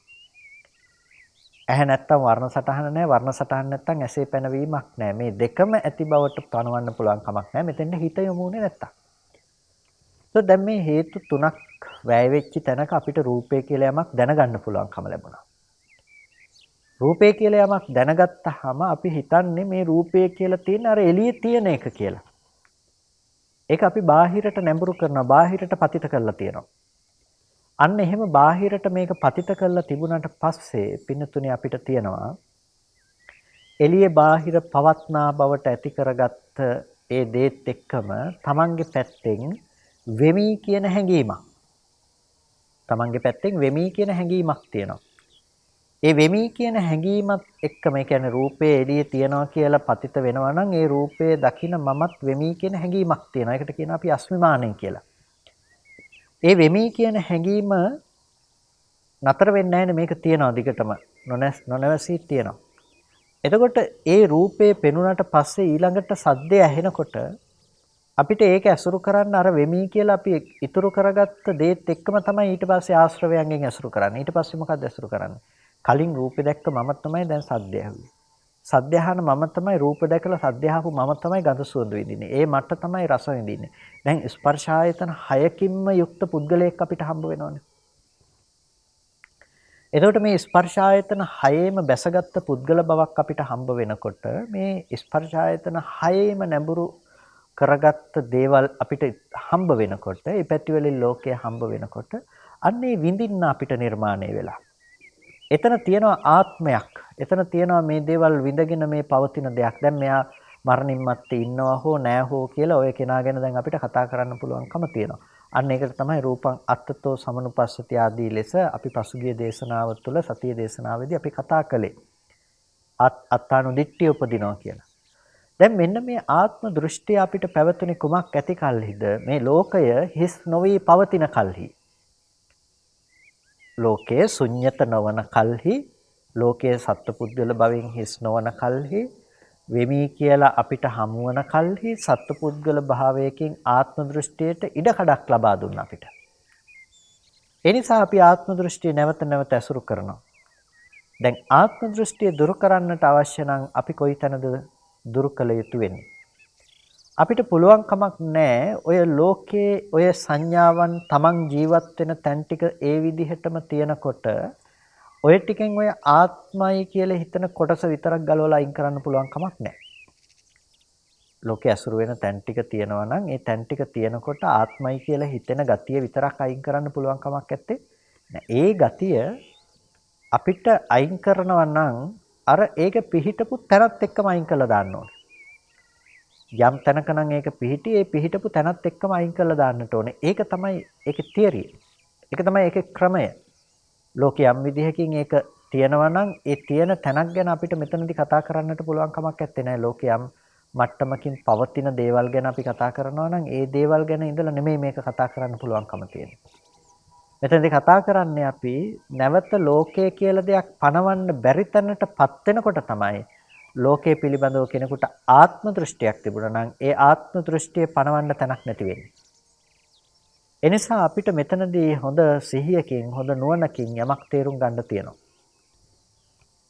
ඇහැ නැත්තම් වර්ණ සටහන නැහැ, වර්ණ සටහන නැත්තම් ඇසේ පැනවීමක් නැහැ. මේ දෙකම ඇති බවට පනවන්න පුළුවන් කමක් නැහැ. මෙතෙන්ට හිත යොමුුනේ නැත්තම්. දැන් මේ හේතු තුනක් වැය වෙච්ච තැනක අපිට රූපය කියලා යමක් දැනගන්න පුළුවන්කම ලැබුණා. රූපය කියලා යමක් දැනගත්තාම අපි හිතන්නේ මේ රූපය කියලා තියෙන අර එළියේ තියෙන එක කියලා. ඒක අපි බාහිරට නැඹුරු කරනවා, බාහිරට පතිත කරලා තියෙනවා. අන්න එහෙම බාහිරට මේක පතිත කරලා තිබුණාට පස්සේ පින්නතුනේ අපිට තියෙනවා එළියේ බාහිර පවත්නා බවට ඇති කරගත්ත ඒ දේත් එක්කම තමන්ගේ පැත්තෙන් වෙමි කියන හැඟීමක්. තමන්ගේ පැත්තෙන් වෙමි කියන හැඟීමක් තියෙනවා. ඒ වෙමි කියන හැඟීමත් එක්කම ඒ කියන්නේ රූපේ එළියේ තියනවා කියලා පතිත වෙනවා නම් ඒ රූපේ දකින මමත් වෙමි කියන හැඟීමක් තියෙනවා. ඒකට කියනවා අපි අස්මිමානය කියලා. ඒ වෙමි කියන හැඟීම නතර වෙන්නේ නැහැ. මේක තියනවා දිගටම නොනවසී තියනවා. එතකොට ඒ රූපේ පෙනුනට පස්සේ ඊළඟට සද්දය ඇහෙනකොට අපිට ඒක ඇසුරු කරන්න අර වෙමි කියලා අපි ඉතුරු කරගත්ත දේත් එක්කම තමයි ඊට පස්සේ ආශ්‍රවයන්ගෙන් ඇසුරු කරන්නේ. ඊට පස්සේ මොකක්ද ඇසුරු කරන්නේ? කලින් රූපේ දැක්ක මම තමයි දැන් සද්දය ඇහුවේ. සද්දය අහන මම තමයි රූප දැකලා සද්දය අහපු මම තමයි ගඳ සුවඳ විඳින්නේ. ඒ මට තමයි රස විඳින්නේ. දැන් ස්පර්ශ ආයතන 6කින්ම යුක්ත පුද්ගලයෙක් අපිට හම්බ වෙනවනේ. එතකොට මේ ස්පර්ශ ආයතන 6ෙම බැසගත්ත පුද්ගල බවක් අපිට හම්බ වෙනකොට මේ ස්පර්ශ ආයතන 6ෙම නැඹුරු කරගත්ත දේවල් අපිට හම්බ වෙනකොට, ඒ පැතිවලින් ලෝකය හම්බ වෙනකොට අන්නේ විඳින්න අපිට නිර්මාණය වෙලා. එතන තියෙනවා ආත්මයක්. එතන තියෙනවා මේ දේවල් විඳගෙන මේ පවතින දෙයක්. දැන් මෙයා මරණින් මත්තේ ඉන්නවා හෝ නැහැ හෝ කියලා ඔය කෙනා ගැන දැන් අපිට කතා කරන්න පුළුවන්කම තියෙනවා. අන්න ඒකට තමයි රූපං අත්තතෝ සමනුපස්සති ආදී ලෙස අපි පසුගිය දේශනාව තුළ සතිය දේශනාවේදී අපි කතා කළේ. අත්තානුදිට්ඨිය උපදිනවා කියලා. දැන් මෙන්න මේ ආත්ම දෘෂ්ටිය අපිට පැවතුනේ කුමක් ඇති කල්හිද? මේ ලෝකය හිස් නොවි පවතින කල්හි. ලෝකයේ ශුන්්‍යත නොවන කල්හි, ලෝකයේ සත්පුද්ගල භවෙන් හිස් නොවන කල්හි, වෙමි කියලා අපිට හමු වන කල්හි සත්පුද්ගල භාවයකින් ආත්ම දෘෂ්ටියට ඉඩකඩක් ලබා දුන්නා අපිට. ඒ නිසා අපි ආත්ම දෘෂ්ටිය නැවත නැවත ඇසුරු කරනවා. දැන් ආත්ම දෘෂ්ටිය දුරු කරන්නට අවශ්‍ය නම් අපි කොයිතැනද දුරු කළ යුතු වෙන්නේ? අපිට පුළුවන් කමක් නැහැ ඔය ලෝකයේ ඔය සංඥාවන් තමන් ජීවත් වෙන තැන් ටික ඒ විදිහටම තියනකොට ඔය ටිකෙන් ඔය ආත්මයි කියලා හිතන කොටස විතරක් ගලවලා අයින් කරන්න පුළුවන් කමක් නැහැ. ලෝකයේ අසුරු වෙන තැන් ටික තියෙනවා නම් ඒ තැන් ටික තියෙනකොට ආත්මයි කියලා හිතෙන ගතිය විතරක් අයින් කරන්න පුළුවන් කමක් නැත්තේ. ඒ ගතිය අපිට අයින් කරනවා නම් අර ඒක පිහිටපු තැනත් එක්කම අයින් කරලා දාන්න ඕනේ. යම් තැනක නම් ඒක පිහිටි ඒ පිහිටපු තැනත් එක්කම අයින් කරලා දාන්නට ඕනේ. ඒක තමයි ඒකේ තියරිය. ඒක තමයි ඒකේ ක්‍රමය. ලෝකයේ යම් විදිහකින් ඒක තියෙනවා නම් ඒ තියෙන තැනක් ගැන අපිට මෙතනදී කතා කරන්නට පුළුවන් කමක් නැත්තේ නෑ. ලෝකයේ යම් මට්ටමකින් පවතින දේවල් ගැන අපි කතා කරනවා නම් ඒ දේවල් ගැන ඉඳලා නෙමෙයි මේක කතා කරන්න පුළුවන්කම තියෙන්නේ. මෙතනදී කතා කරන්නේ අපි නැවත ලෝකය කියලා දෙයක් පනවන්න බැරි තැනටපත් වෙනකොට තමයි ලෝකයේ පිළිබඳව කෙනෙකුට ආත්ම දෘෂ්ටියක් තිබුණා නම් ඒ ආත්ම දෘෂ්ටිය පනවන්න තැනක් නැති වෙන්නේ. එනිසා අපිට මෙතනදී හොඳ සිහියකින් හොඳ නුවණකින් යමක් තේරුම් ගන්න තියෙනවා.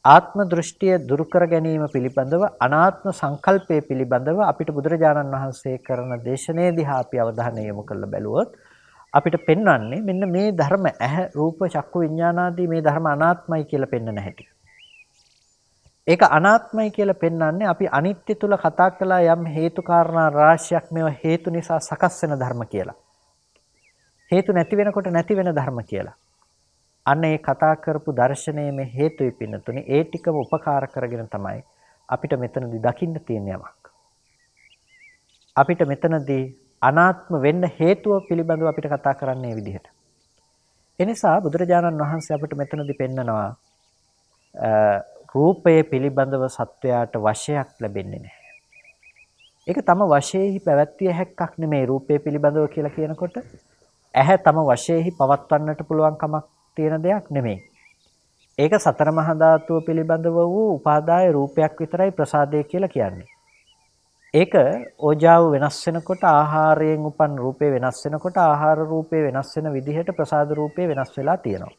ආත්ම දෘෂ්ටිය දුරු කර ගැනීම පිළිබඳව අනාත්ම සංකල්පය පිළිබඳව අපිට බුදුරජාණන් වහන්සේ කරන දේශනාවේදී අපි අවධානය යොමු කරලා බැලුවොත් අපිට පෙන්වන්නේ මෙන්න මේ ධර්ම ඇහැ රූප චක්කු විඥානාදී මේ ධර්ම අනාත්මයි කියලා පෙන්වන හැටි. ඒක අනාත්මයි කියලා පෙන්වන්නේ අපි අනිත්‍ය තුල කතා කළා යම් හේතු කාරණා රාශියක් මේවා හේතු නිසා සකස් වෙන ධර්ම කියලා. හේතු නැති වෙනකොට නැති වෙන ධර්ම කියලා. අන්න ඒ කතා කරපු දර්ශනයේ මේ හේතුයි පින්නතුනේ ඒ ටිකම උපකාර කරගෙන තමයි අපිට මෙතනදී දකින්න තියෙන යමක්. අපිට මෙතනදී අනාත්ම වෙන්න හේතුව පිළිබඳව අපිට කතා කරන්නේ මේ විදිහට. එනිසා බුදුරජාණන් වහන්සේ අපිට මෙතනදී පෙන්නනවා රූපය පිළිබඳව සත්වයාට වශයක් ලැබෙන්නේ නැහැ. ඒක තම වශයේහි පැවැත්විය හැක්කක් නෙමෙයි රූපය පිළිබඳව කියලා කියනකොට ඇහැ තම වශයේහි පවත්වන්නට පුළුවන් කමක් තියෙන දෙයක් නෙමෙයි. ඒක සතර මහා ධාතුව පිළිබඳව වූ උපාදාය රූපයක් විතරයි ප්‍රසාදය කියලා කියන්නේ. ඒක ඕජාව වෙනස් වෙනකොට ආහාරයෙන් උපන් රූපේ වෙනස් වෙනකොට ආහාර රූපේ වෙනස් වෙන විදිහට ප්‍රසාද රූපේ වෙනස් වෙලා තියෙනවා.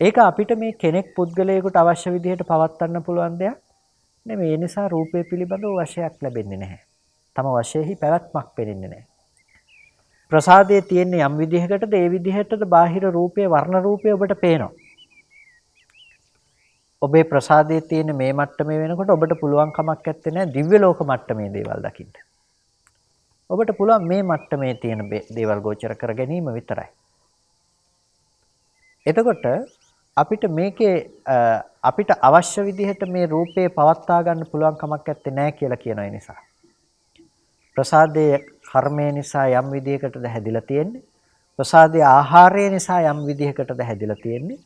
ඒක අපිට මේ කෙනෙක් පුද්ගලයෙකුට අවශ්‍ය විදිහට පවත්වන්න පුළුවන් දෙයක් නෙමෙයි. ඒ නිසා රූපේ පිළිබඳව වශයක් ලැබෙන්නේ නැහැ. තම වශයෙහි පැවැත්මක් පෙනෙන්නේ නැහැ. ප්‍රසාදයේ තියෙන යම් විදිහකටද ඒ විදිහටද බාහිර රූපයේ වර්ණ රූපය ඔබට පේනවා. ඔබේ ප්‍රසාදයේ තියෙන මේ මට්ටමේ වෙනකොට ඔබට පුළුවන් කමක් නැත්තේ නෑ දිව්‍ය ලෝක මට්ටමේ දේවල් දකින්න. ඔබට පුළුවන් මේ මට්ටමේ තියෙන දේවල් ගෝචර කර ගැනීම විතරයි. එතකොට අපිට මේකේ අපිට අවශ්‍ය විදිහට මේ රූපේ පවත්වා ගන්න පුළුවන් කමක් නැත්තේ නෑ කියලා කියන ඒ නිසා. ප්‍රසාදයේ කර්මය නිසා යම් විදිහකටද හැදිලා තියෙන්නේ. ප්‍රසාදයේ ආහාරය නිසා යම් විදිහකටද හැදිලා තියෙන්නේ.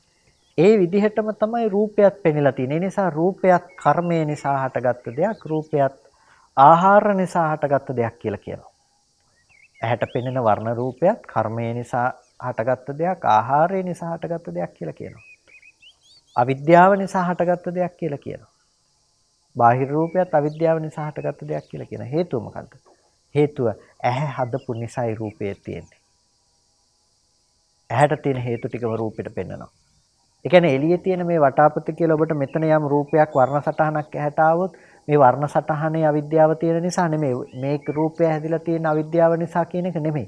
ඒ විදිහටම තමයි රූපයත් පෙනිලා තියෙන්නේ. ඒ නිසා රූපයත් කර්මය නිසා හටගත්ත දෙයක්, රූපයත් ආහාර නිසා හටගත්ත දෙයක් කියලා කියනවා. ඇහැට පෙනෙන වර්ණ රූපයත් කර්මය නිසා හටගත්ත දෙයක්, ආහාරය නිසා හටගත්ත දෙයක් කියලා කියනවා. අවිද්‍යාව නිසා හටගත්ත දෙයක් කියලා කියනවා. බාහිර රූපයත් අවිද්‍යාව නිසා හටගත්ත දෙයක් කියලා කියනවා. හේතුව මොකද්ද? හේතුව ඇහැ හදපු නිසායි රූපය තියෙන්නේ. ඇහැට තියෙන හේතු ටිකම රූපෙට පෙන්නනවා. ඒ කියන්නේ එළියේ තියෙන මේ වටාපත කියලා ඔබට මෙතන යම් රූපයක් වර්ණ සටහනක් ඇහැට ආවොත් මේ වර්ණ සටහනේ අවිද්‍යාව තියෙන නිසා නෙමෙයි. මේ රූපය හැදිලා තියෙන අවිද්‍යාව නිසා කියන එක නෙමෙයි.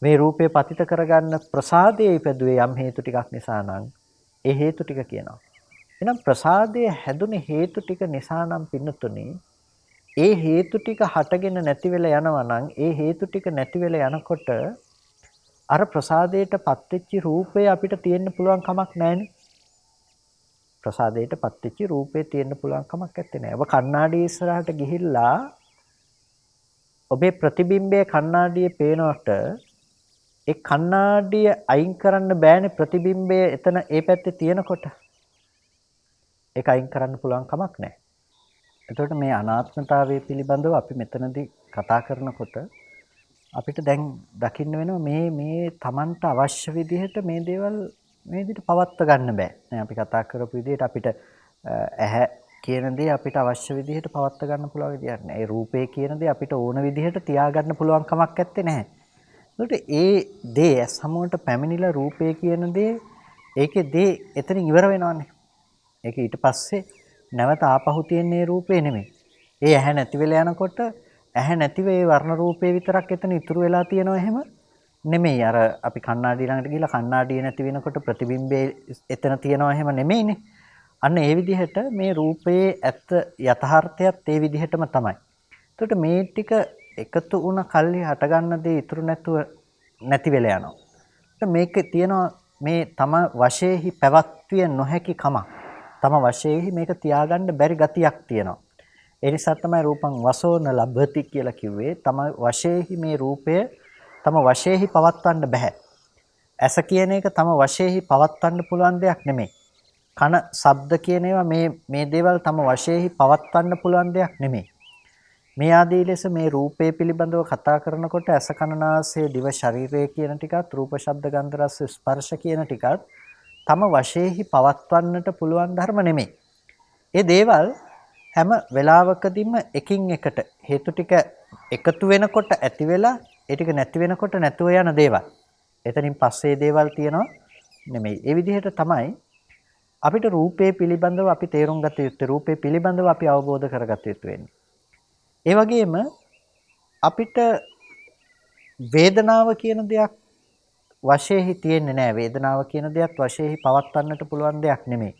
මේ රූපය පතිත කරගන්න ප්‍රසාදයේ ඉපදුවේ යම් හේතු ටිකක් නිසා නම් ඒ හේතු ටික කියනවා. එහෙනම් ප්‍රසාදයේ හැදුනේ හේතු ටික නිසා නම් පින්නතුනේ ඒ හේතු ටික හටගෙන නැති වෙලා යනවා නම් ඒ හේතු ටික නැති වෙලා යනකොට අර ප්‍රසාදයටපත් වෙච්ච රූපය අපිට තියෙන්න පුළුවන් කමක් නැහැනේ. ප්‍රසාදයටපත් වෙච්ච රූපේ තියෙන්න පුළුවන් කමක් නැත්තේ. ඔබ කණ්ණාඩිය ඉස්සරහට ගිහිල්ලා ඔබේ ප්‍රතිබිම්බය කණ්ණාඩියේ පේනකොට ඒ කණ්ණාඩිය අයින් කරන්න බෑනේ ප්‍රතිබිම්බය එතන ඒ පැත්තේ තියෙනකොට. ඒක අයින් කරන්න පුළුවන් කමක් නැහැ. එතකොට මේ අනාත්මතාවය පිළිබඳව අපි මෙතනදී කතා කරනකොට අපිට දැන් දකින්න වෙනවා මේ Tamanට අවශ්‍ය විදිහට මේ දේවල් මේ විදිහට පවත්ව ගන්න බෑ. දැන් අපි කතා කරපු විදිහට අපිට ඇහැ කියන දේ අපිට අවශ්‍ය විදිහට පවත්ව ගන්න පුළුවන් විදියක් නෑ. ඒ රූපේ කියන දේ අපිට ඕන විදිහට තියාගන්න පුළුවන් කමක් නැත්තේ නැහැ. ඒකට ඒ දේ සමුවට පැමිණිලා රූපේ කියන දේ ඒකේ දේ එතනින් ඉවර වෙනවනේ. ඒක ඊට පස්සේ නැවත ආපහු තියෙන්නේ රූපේ නෙමෙයි. ඒ ඇහැ නැති වෙලා යනකොට ඇහැ නැතිව ඒ වර්ණ රූපේ විතරක් එතන ඉතුරු වෙලා තියෙනවා එහෙම නෙමෙයි. අර අපි කණ්ණාඩිය ළඟට ගිහලා කණ්ණාඩිය නැති වෙනකොට ප්‍රතිබිම්බේ එතන තියෙනවා එහෙම නෙමෙයිනේ. අන්න ඒ විදිහට මේ රූපයේ ඇත්ත යථාර්ථයත් ඒ විදිහටම තමයි. එතකොට මේ ටික එකතු වුණ කල්හි හටගන්න දේ ඉතුරු නැතුව නැති වෙලා යනවා. මේකේ තියෙනවා මේ තම වශයෙහි පැවැත්විය නොහැකි කමක්. තම වශයෙහි මේක තියාගන්න බැරි ගතියක් තියෙනවා. ඒ නිසා තමයි රූපං වසෝන ලබති කියලා කිව්වේ. තම වශයෙහි මේ රූපය තම වශයෙහි පවත්වන්න බෑ. ඇස කියන එක තම වශයෙහි පවත්වන්න පුළුවන් දෙයක් නෙමෙයි. කන ශබ්ද කියන ඒවා මේ දේවල් තම වශයෙහි පවත්වන්න පුළුවන් දෙයක් නෙමෙයි. මේ ආදී ලෙස මේ රූපේ පිළිබඳව කතා කරනකොට ඇස කන නාසය දිව ශරීරය කියන ටිකත් රූප ශබ්ද ගන්ධ රස ස්පර්ශ කියන ටිකත් තම වශයෙහි පවත්වන්නට පුළුවන් ධර්ම නෙමෙයි. ඒ දේවල් හැම වෙලාවකදීම එකින් එකට හේතු ටික එකතු වෙනකොට ඇති වෙලා ඒ ටික නැති වෙනකොට නැතුව යන දේවල්. එතනින් පස්සේ දේවල් තියෙනවා නෙමෙයි. ඒ විදිහට තමයි අපිට රූපේ පිළිබඳව අපි තේරුම් ගත යුත්තේ. රූපේ පිළිබඳව අපි අවබෝධ කරගත යුතු වෙන්නේ. ඒ වගේම අපිට වේදනාව කියන දෙයක් වශයෙහි තියෙන්නේ නැහැ. වේදනාව කියන දෙයක් වශයෙහි පවත්වන්නට පුළුවන් දෙයක් නෙමෙයි.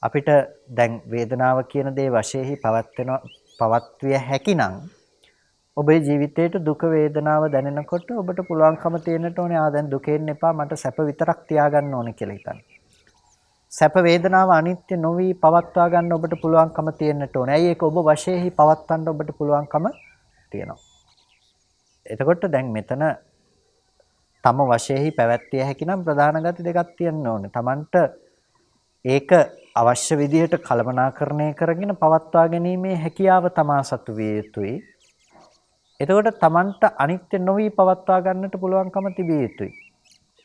අපිට දැන් වේදනාව කියන දේ වශයෙහි පවත්විය හැකිනම් ඔබේ ජීවිතේට දුක වේදනාව දැනෙනකොට ඔබට පුළුවන්කම තියෙන්නට ඕනේ දැන් දුකෙන් එපා මට සැප විතරක් තියාගන්න ඕනේ කියලා හිතන්න. සැප වේදනාව අනිත්‍ය නොවි පවත්වා ගන්න ඔබට පුළුවන්කම තියෙන්නට ඕනේ. ඇයි ඒක ඔබ වශයෙහි පවත්වන්න ඔබට පුළුවන්කම තියෙනවා. එතකොට දැන් මෙතන තම වශයෙහි පැවැත්විය හැකි නම් ප්‍රධාන ගති දෙකක් තියෙන්න ඕනේ. Tamanට ඒක අවශ්‍ය විදිහට කළමනාකරණය කරගෙන පවත්වා ගැනීමේ හැකියාව තමා සතු විය යුතුයි. එතකොට Tamanට අනිත්‍ය නොවි පවත්වා ගන්නට පුළුවන්කම තිබිය යුතුයි.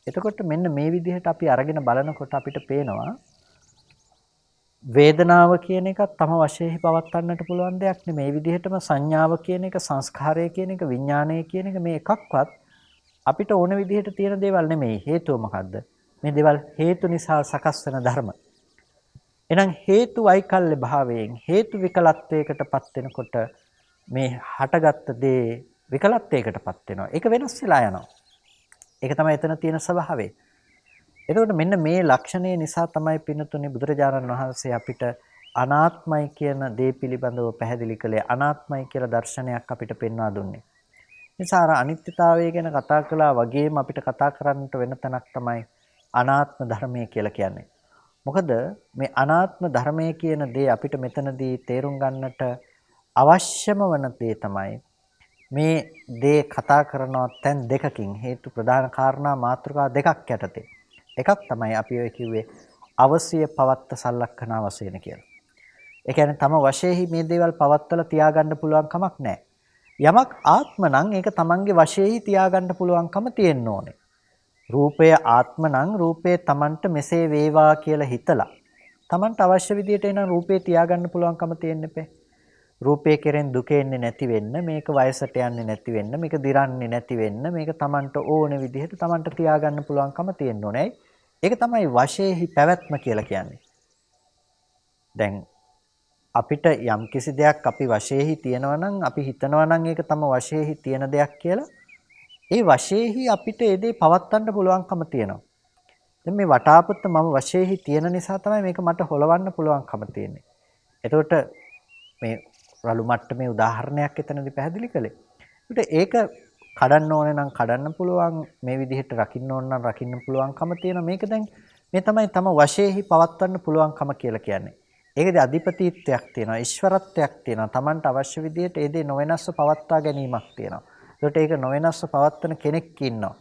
එතකොට මෙන්න මේ විදිහට අපි අරගෙන බලනකොට අපිට පේනවා වේදනාව කියන එක තම වශයෙන්හි පවත්වන්නට පුළුවන් දෙයක් නෙමෙයි. මේ විදිහටම සංඥාව කියන එක, සංස්කාරය කියන එක, විඥානය කියන එක මේ එකක්වත් අපිට ඕන විදිහට තියෙන දේවල් නෙමෙයි. හේතුව මොකද්ද? මේ දේවල් හේතු නිසා සකස් වෙන ධර්ම. එහෙනම් හේතු වෛකල්‍ය භාවයෙන් හේතු විකලත්වයකටපත් වෙනකොට මේ හටගත්ත දේ විකලත්වයකටපත් වෙනවා. ඒක වෙනස් වෙලා යනවා. ඒක තමයි එතන තියෙන ස්වභාවය. එතකොට මෙන්න මේ ලක්ෂණය නිසා තමයි පින්නතුනේ බුදුරජාණන් වහන්සේ අපිට අනාත්මයි කියන දේ පිළිබඳව පැහැදිලි කළේ. අනාත්මයි කියලා දර්ශනයක් අපිට පෙන්වා දුන්නේ. නිසා අර අනිත්‍යතාවය ගැන කතා කළා වගේම අපිට කතා කරන්නට වෙන තැනක් තමයි අනාත්ම ධර්මය කියලා කියන්නේ. මොකද මේ අනාත්ම ධර්මය කියන දේ අපිට මෙතනදී තේරුම් ගන්නට අවශ්‍යම වන දේ තමයි මේ දේ කතා කරනවා තැන් දෙකකින් හේතු ප්‍රධාන කාරණා මාතෘකා දෙකක් යටතේ. එකක් තමයි අපි ඔය කිව්වේ අවශ්‍ය පවත්ත සලක්ෂණ වශයෙන් කියලා. ඒ කියන්නේ තම වශයෙන්හි මේ දේවල් පවත්තලා තියාගන්න පුළුවන් කමක් නැහැ. යමක් ආත්ම නම් ඒක තමන්ගේ වශයෙන්හි තියාගන්න පුළුවන්කම තියෙන්න ඕනේ. රූපය ආත්ම නම් රූපේ තමන්ට මෙසේ වේවා කියලා හිතලා තමන්ට අවශ්‍ය විදිහට එන රූපේ තියාගන්න පුළුවන්කම තියෙන්න එපේ. රූපේ කෙරෙන් දුක එන්නේ නැති වෙන්න, මේක වයසට යන්නේ නැති වෙන්න, මේක දිරන්නේ නැති වෙන්න, මේක තමන්ට ඕන විදිහට තමන්ට තියාගන්න පුළුවන්කම තියෙන්න ඕනේ. ඒක තමයි වශයෙන්හි පැවැත්ම කියලා කියන්නේ. දැන් අපිට යම් කිසි දෙයක් අපි වශයෙන්හි තියනවා නම් අපි හිතනවා නම් ඒක තම වශයෙන්හි තියෙන දෙයක් කියලා. ඒ වශයෙන්හි අපිට ඒ දේ පවත්වන්න පුළුවන්කම තියෙනවා. දැන් මේ වටාපොත්ත මම වශයෙන්හි තියෙන නිසා තමයි මේක මට හොලවන්න පුළුවන්කම තියෙන්නේ. එතකොට මේ රළු මට්ටමේ උදාහරණයක් එතනදී පැහැදිලි කළේ. ඒක කඩන්න ඕනේ නම් කඩන්න පුළුවන්, මේ විදිහට රකින්න ඕන නම් රකින්න පුළුවන්කම තියෙනවා. මේක දැන් මේ තමයි තම වශයෙන්හි පවත්වන්න පුළුවන්කම කියලා කියන්නේ. ඒකේ අධිපතිත්වයක් තියෙනවා, ඊශ්වරත්වයක් තියෙනවා. Tamanට අවශ්‍ය විදිහට ඒ දේ නොවෙනස්ව පවත්වා ගැනීමක් තියෙනවා. ඒකට ඒක නොවෙනස්ව පවත්වන කෙනෙක් ඉන්නවා.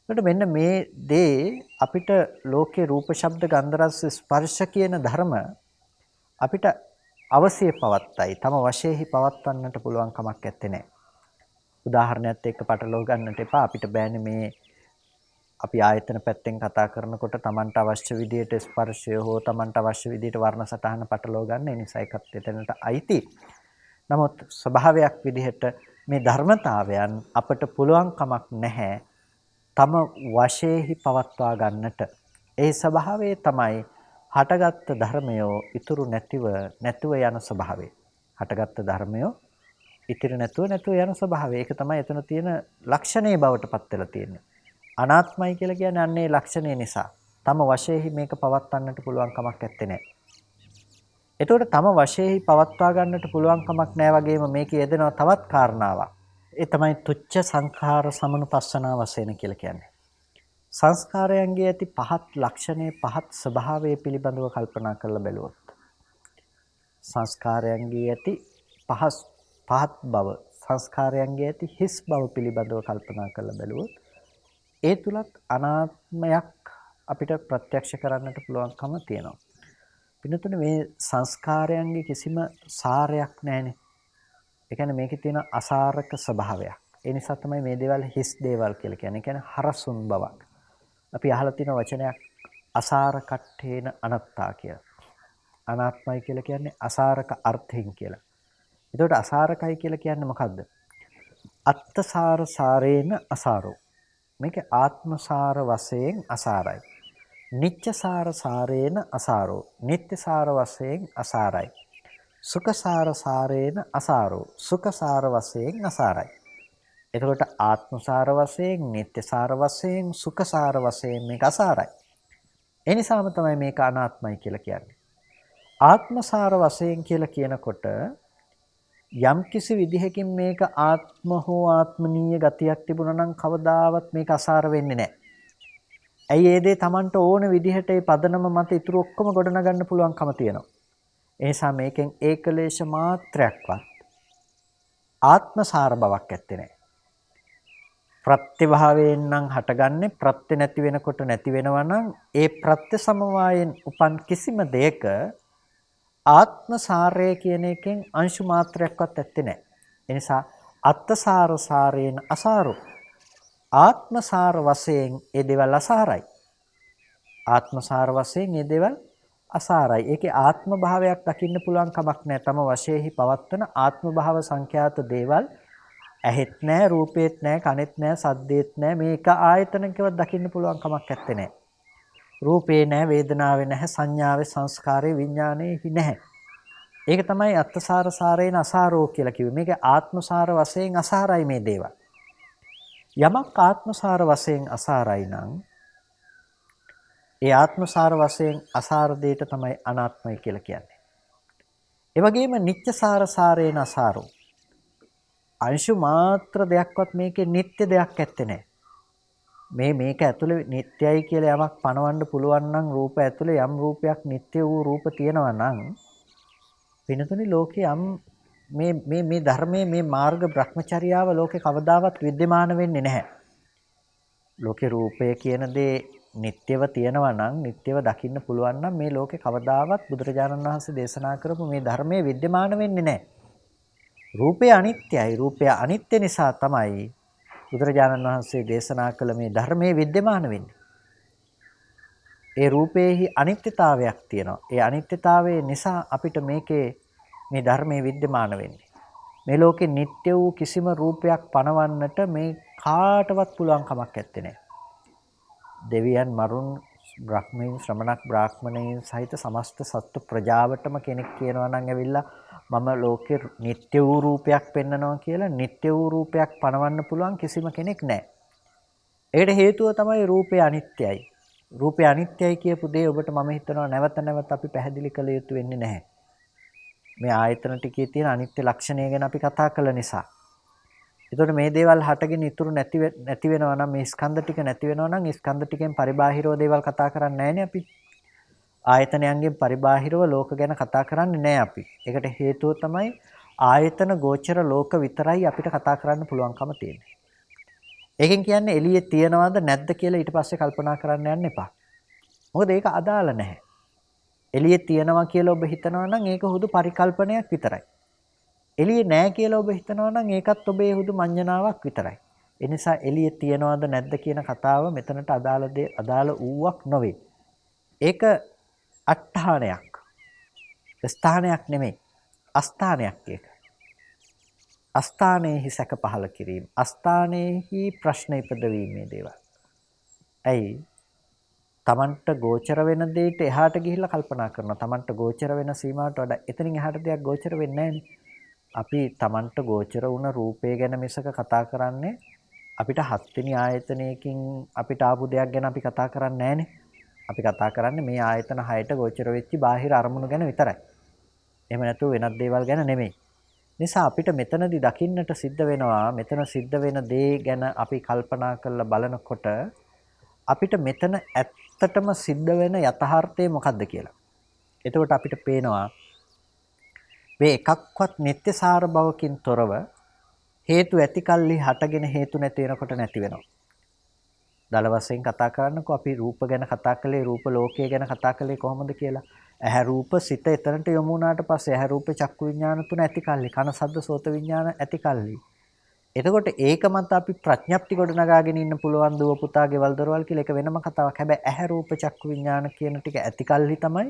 එතකොට මෙන්න මේ දේ අපිට ලෝකේ රූප ශබ්ද ගන්ධ රස ස්පර්ශ කියන ධර්ම අපිට අවශ්‍ය පවත්තයි. තම වශයෙන්හි පවත්වන්නට පුළුවන් කමක් නැත්තේ නෑ. උදාහරණයක් එක්ක පටලව ගන්නට එපා. අපිට බෑනේ මේ අපි ආයතන පැත්තෙන් කතා කරනකොට Tamanට අවශ්‍ය විදියට ස්පර්ශය හෝ Tamanට අවශ්‍ය විදියට වර්ණ සටහන පටලව ගන්න. ඒ නිසා එකත් එතනට අයිති. නමුත් ස්වභාවයක් විදිහට මේ ධර්මතාවයන් අපට පුළුවන් කමක් නැහැ තම වශයෙන්හි පවත්වා ගන්නට. ඒ ස්වභාවය තමයි හටගත් ධර්මය ඉතුරු නැතිව යන ස්වභාවය. හටගත් ධර්මය ඉතිරි නැතුව යන ස්වභාවය. ඒක තමයි එතන තියෙන ලක්ෂණයේ බවට පත් වෙලා තියෙන්නේ. අනාත්මයි කියලා කියන්නේ අන්නේ ලක්ෂණය නිසා. තම වශයෙන්හි මේක පවත්වන්නට පුළුවන් කමක් නැත්තේ නෑ. එතකොට තම වශයෙන්හි පවත්වා ගන්නට පුළුවන් කමක් නෑ වගේම මේකේ යෙදෙනවා තවත් කාරණාවක්. ඒ තමයි තුච්ඡ සංඛාර සමනුපස්සනා වශයෙන් කියලා කියන්නේ. සංස්කාරයන්ගේ ඇති පහත් ලක්ෂණේ පහත් ස්වභාවය පිළිබඳව කල්පනා කරලා බැලුවොත් සංස්කාරයන්ගේ ඇති පහත් බව සංස්කාරයන්ගේ ඇති හිස් බව පිළිබඳව කල්පනා කරලා බැලුවොත් ඒ තුලත් අනාත්මයක් අපිට ප්‍රත්‍යක්ෂ කරන්නට පුළුවන්කම තියෙනවා. පින්නතුනේ මේ සංස්කාරයන්ගේ කිසිම සාරයක් නැහැනේ. ඒ කියන්නේ මේකේ තියෙන අසාරක ස්වභාවයක්. ඒ නිසා තමයි මේ දේවල් හිස් දේවල් කියලා කියන්නේ. ඒ කියන්නේ හරසුන් බවක්. අපි අහලා තියෙන වචනයක් අසාර කට්ඨේන අනත්තා කියලා. අනාත්මයි කියලා කියන්නේ අසාරක අර්ථයෙන් කියලා. එතකොට අසාරකයි කියලා කියන්නේ මොකද්ද? අත්තසාර සාරේන අසාරෝ. මේක ආත්මසාර වශයෙන් අසාරයි. නිච්චසාර සාරේන අසාරෝ. නිත්‍යසාර වශයෙන් අසාරයි. සුඛසාර සාරේන අසාරෝ. සුඛසාර වශයෙන් අසාරයි. එතකොට ආත්මසාර වශයෙන්, නිත්‍යසාර වශයෙන්, සුඛසාර වශයෙන් මේක අසාරයි. ඒ නිසාම තමයි මේක අනාත්මයි කියලා කියන්නේ. ආත්මසාර වශයෙන් කියලා කියනකොට යම් කිසි විදිහකින් මේක ආත්ම හෝ ආත්මනීය ගතියක් තිබුණා නම් කවදාවත් මේක අසාර වෙන්නේ නැහැ. ඇයි ඒ දේ Tamanට ඕන විදිහට ඒ පදනම මත ඉතුරු ඔක්කොම ගොඩනගන්න පුළුවන්කම තියෙනවා. ඒ නිසා මේකෙන් ඒකලේශ මාත්‍රයක්වත් ආත්මසාර බවක් ඇත්තේ නැහැ. ප්‍රත්‍යභාවයෙන් නම් හටගන්නේ ප්‍රත්‍ය නැති වෙනකොට නැති වෙනවා නම් ඒ ප්‍රත්‍ය සමவாயෙන් උපන් කිසිම දෙයක ආත්මසාරය කියන එකෙන් අංශු මාත්‍රයක්වත් ඇත්තේ නැහැ. ඒ නිසා අත්තසාර සාරේන අසාරෝ. ආත්මසාර වශයෙන් ඒ දේවල් අසාරයි. ආත්මසාර වශයෙන් ඒ දේවල් අසාරයි. ඒකේ ආත්ම භාවයක් දකින්න පුළුවන් කමක් නැහැ. තම වශයෙන්හි පවත්වන ආත්ම භාව සංඛ්‍යාත දේවල් ඇහෙත් නැහැ, රූපේත් නැහැ, කනෙත් නැහැ, සද්දේත් නැහැ. මේක ආයතනකවත් දකින්න පුළුවන් කමක් නැත්තේ නැහැ. රූපේ නැහැ, වේදනාවේ නැහැ, සංඥාවේ, සංස්කාරේ, විඥානයේ නැහැ. ඒක තමයි අත්තසාර සාරේන අසාරෝ කියලා කිව්වේ. මේක ආත්මසාර වශයෙන් අසාරයි මේ දේවල්. යමක් ආත්මසාර වශයෙන් අසාරයි නම් ඒ ආත්මසාර වශයෙන් අසාර දෙයට තමයි අනාත්මයි කියලා කියන්නේ. ඒ වගේම නිත්‍යසාර සාරේන අසාරෝ. අංශු මාත්‍ර දෙයක්වත් මේකේ නිත්‍ය දෙයක් ඇත්තේ නැහැ. මේක ඇතුලේ නිට්ටයයි කියලා යමක් පනවන්න පුළුවන් නම් රූප ඇතුලේ යම් රූපයක් නිට්ටය වූ රූප තියෙනවා නම් වෙනතුනි ලෝකේ යම් මේ ධර්මයේ මේ මාර්ග භ්‍රමචර්යාව ලෝකේ කවදාවත් विद्यमान වෙන්නේ නැහැ. ලෝකේ රූපය කියන දේ නිට්ටයව තියෙනවා නම් නිට්ටයව දකින්න පුළුවන් නම් මේ ලෝකේ කවදාවත් බුදුරජාණන් වහන්සේ දේශනා කරපු මේ ධර්මයේ विद्यमान වෙන්නේ නැහැ. රූපය අනිත්‍යයි. රූපය අනිත්‍ය නිසා තමයි බුදුරජාණන් වහන්සේ දේශනා කළ මේ ධර්මයේ विद्यमान වෙන්නේ. ඒ රූපයේහි අනිත්‍යතාවයක් තියෙනවා. ඒ අනිත්‍යතාවය නිසා අපිට මේකේ මේ ධර්මයේ विद्यमान වෙන්නේ. මේ ලෝකේ නිට්ටය වූ කිසිම රූපයක් පනවන්නට මේ කාටවත් පුළුවන් කමක් නැත්තේ. දෙවියන්, මරුන්, බ්‍රහ්මයන්, ශ්‍රමණක්, බ්‍රාහ්මණයන් සහිත සමස්ත සත්ත්ව ප්‍රජාවටම කෙනෙක් කියනවා නම් ඇවිල්ලා මම ලෝකේ නිට්ටය වූ රූපයක් පෙන්නනවා කියලා නිට්ටය වූ රූපයක් පනවන්න පුළුවන් කිසිම කෙනෙක් නැහැ. ඒකට හේතුව තමයි රූපය අනිත්‍යයි. රූපය අනිත්‍යයි කියපු දේ ඔබට මම හිතනවා නැවත නැවත අපි පැහැදිලි කළ යුතු වෙන්නේ නැහැ. මේ ආයතන ටිකේ තියෙන අනිත්‍ය ලක්ෂණය ගැන අපි කතා කළ නිසා. ඒතකොට මේ දේවල් හටගෙන ඉතුරු නැති වෙනවා නම් මේ ස්කන්ධ ටික නැති වෙනවා නම් ස්කන්ධ ටිකෙන් පරිබාහිරව දේවල් කතා කරන්නේ නැහැනේ අපි. ආයතනයන්ගෙන් පරිබාහිරව ලෝක ගැන කතා කරන්නේ නැහැ අපි. ඒකට හේතුව තමයි ආයතන ගෝචර ලෝක විතරයි අපිට කතා කරන්න පුළුවන්කම තියෙන්නේ. ඒකෙන් කියන්නේ එළියේ තියනවද නැද්ද කියලා ඊට පස්සේ කල්පනා කරන්න යන්න එපා. මොකද ඒක අදාළ නැහැ. එළියේ තියනවා කියලා ඔබ හිතනවා නම් ඒක හුදු පරිකල්පනයක් විතරයි. එළියේ නැහැ කියලා ඔබ හිතනවා නම් ඒකත් ඔබේ හුදු මඤ්ඤණාවක් විතරයි. ඒ නිසා එළියේ තියනවද නැද්ද කියන කතාව මෙතනට අදාළ ඌවක් නොවේ. ඒක අට්ඨානයක්. ස්ථානයක් නෙමෙයි. අස්ථානයක් ඒක. අස්ථානයේහි සැක පහල කිරීම. අස්ථානයේහි ප්‍රශ්න ඉපදවීමේ දේවල්. ඇයි? Tamanට ගෝචර වෙන දෙයට එහාට ගිහිල්ලා කල්පනා කරනවා. Tamanට ගෝචර වෙන සීමාවට වඩා එතනින් එහාට දෙයක් ගෝචර වෙන්නේ නැහැ. අපි Tamanට ගෝචර වුණ රූපය ගැන මිසක කතා කරන්නේ අපිට හත්වෙනි ආයතනයකින් අපිට ආපු දෙයක් ගැන අපි කතා කරන්නේ නැහනේ. අපි කතා කරන්නේ මේ ආයතන 6ට ගෝචර වෙච්ච බාහිර අරමුණු ගැන විතරයි. එහෙම නැතුව වෙනත් දේවල් ගැන නෙමෙයි. නිසා අපිට මෙතනදී දකින්නට සිද්ධ වෙනවා මෙතන සිද්ධ වෙන දේ ගැන අපි කල්පනා කරලා බලනකොට අපිට මෙතන ඇත්තටම සිද්ධ වෙන යථාර්ථය මොකක්ද කියලා. එතකොට අපිට පේනවා මේ එකක්වත් නිත්‍යසාර බවකින් තොරව හේතු ඇතිකල්හි හටගෙන හේතු නැති වෙනකොට නැති වෙනවා. දල වශයෙන් කතා කරන්නකෝ අපි රූප ගැන කතා කළේ රූප ලෝකය ගැන කතා කළේ කොහොමද කියලා. ඇහැ රූප සිත එතනට යොමු වුණාට පස්සේ ඇහැ රූප චක්කු විඥාන තුන ඇතිකල්හි කන සද්ද සෝත විඥාන ඇතිකල්හි. එතකොට ඒක මත අපි ප්‍රඥප්ති ගොඩ නගාගෙන ඉන්න පුළුවන් දුව පුතා ගෙවල් දොරවල් කියලා ඒක වෙනම කතාවක්. හැබැයි ඇහැ රූප චක්කු විඥාන කියන ටික ඇතිකල්හි තමයි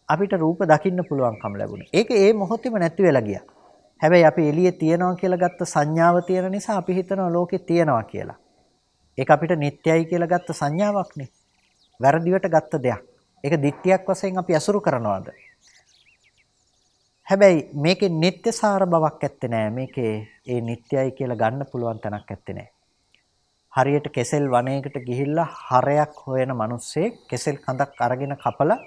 අපිට රූප දකින්න පුළුවන්කම ලැබුණේ. ඒක ඒ මොහොතේම නැති වෙලා ගියා. හැබැයි අපි එළියේ තියනවා කියලා ගත්ත සංඥාව තියෙන නිසා අපි හිතනවා ලෝකේ තියනවා කියලා. ඒක අපිට නිට්ටයයි කියලා ගත්ත සංඥාවක් නේ. වැරදිවට ගත්ත දෙයක්. ඒක දිට්ඨියක් වශයෙන් අපි අසුරු කරනවාද? හැබැයි මේකේ නිට්ටයසාර බවක් ඇත්තේ නැහැ. මේකේ ඒ නිට්ටයයි කියලා ගන්න පුළුවන් තැනක් ඇත්තේ නැහැ. හරියට කෙසෙල් වනයේකට ගිහිල්ලා හරයක් හොයන මිනිස්සේ කෙසෙල් කඳක් අරගෙන කපලා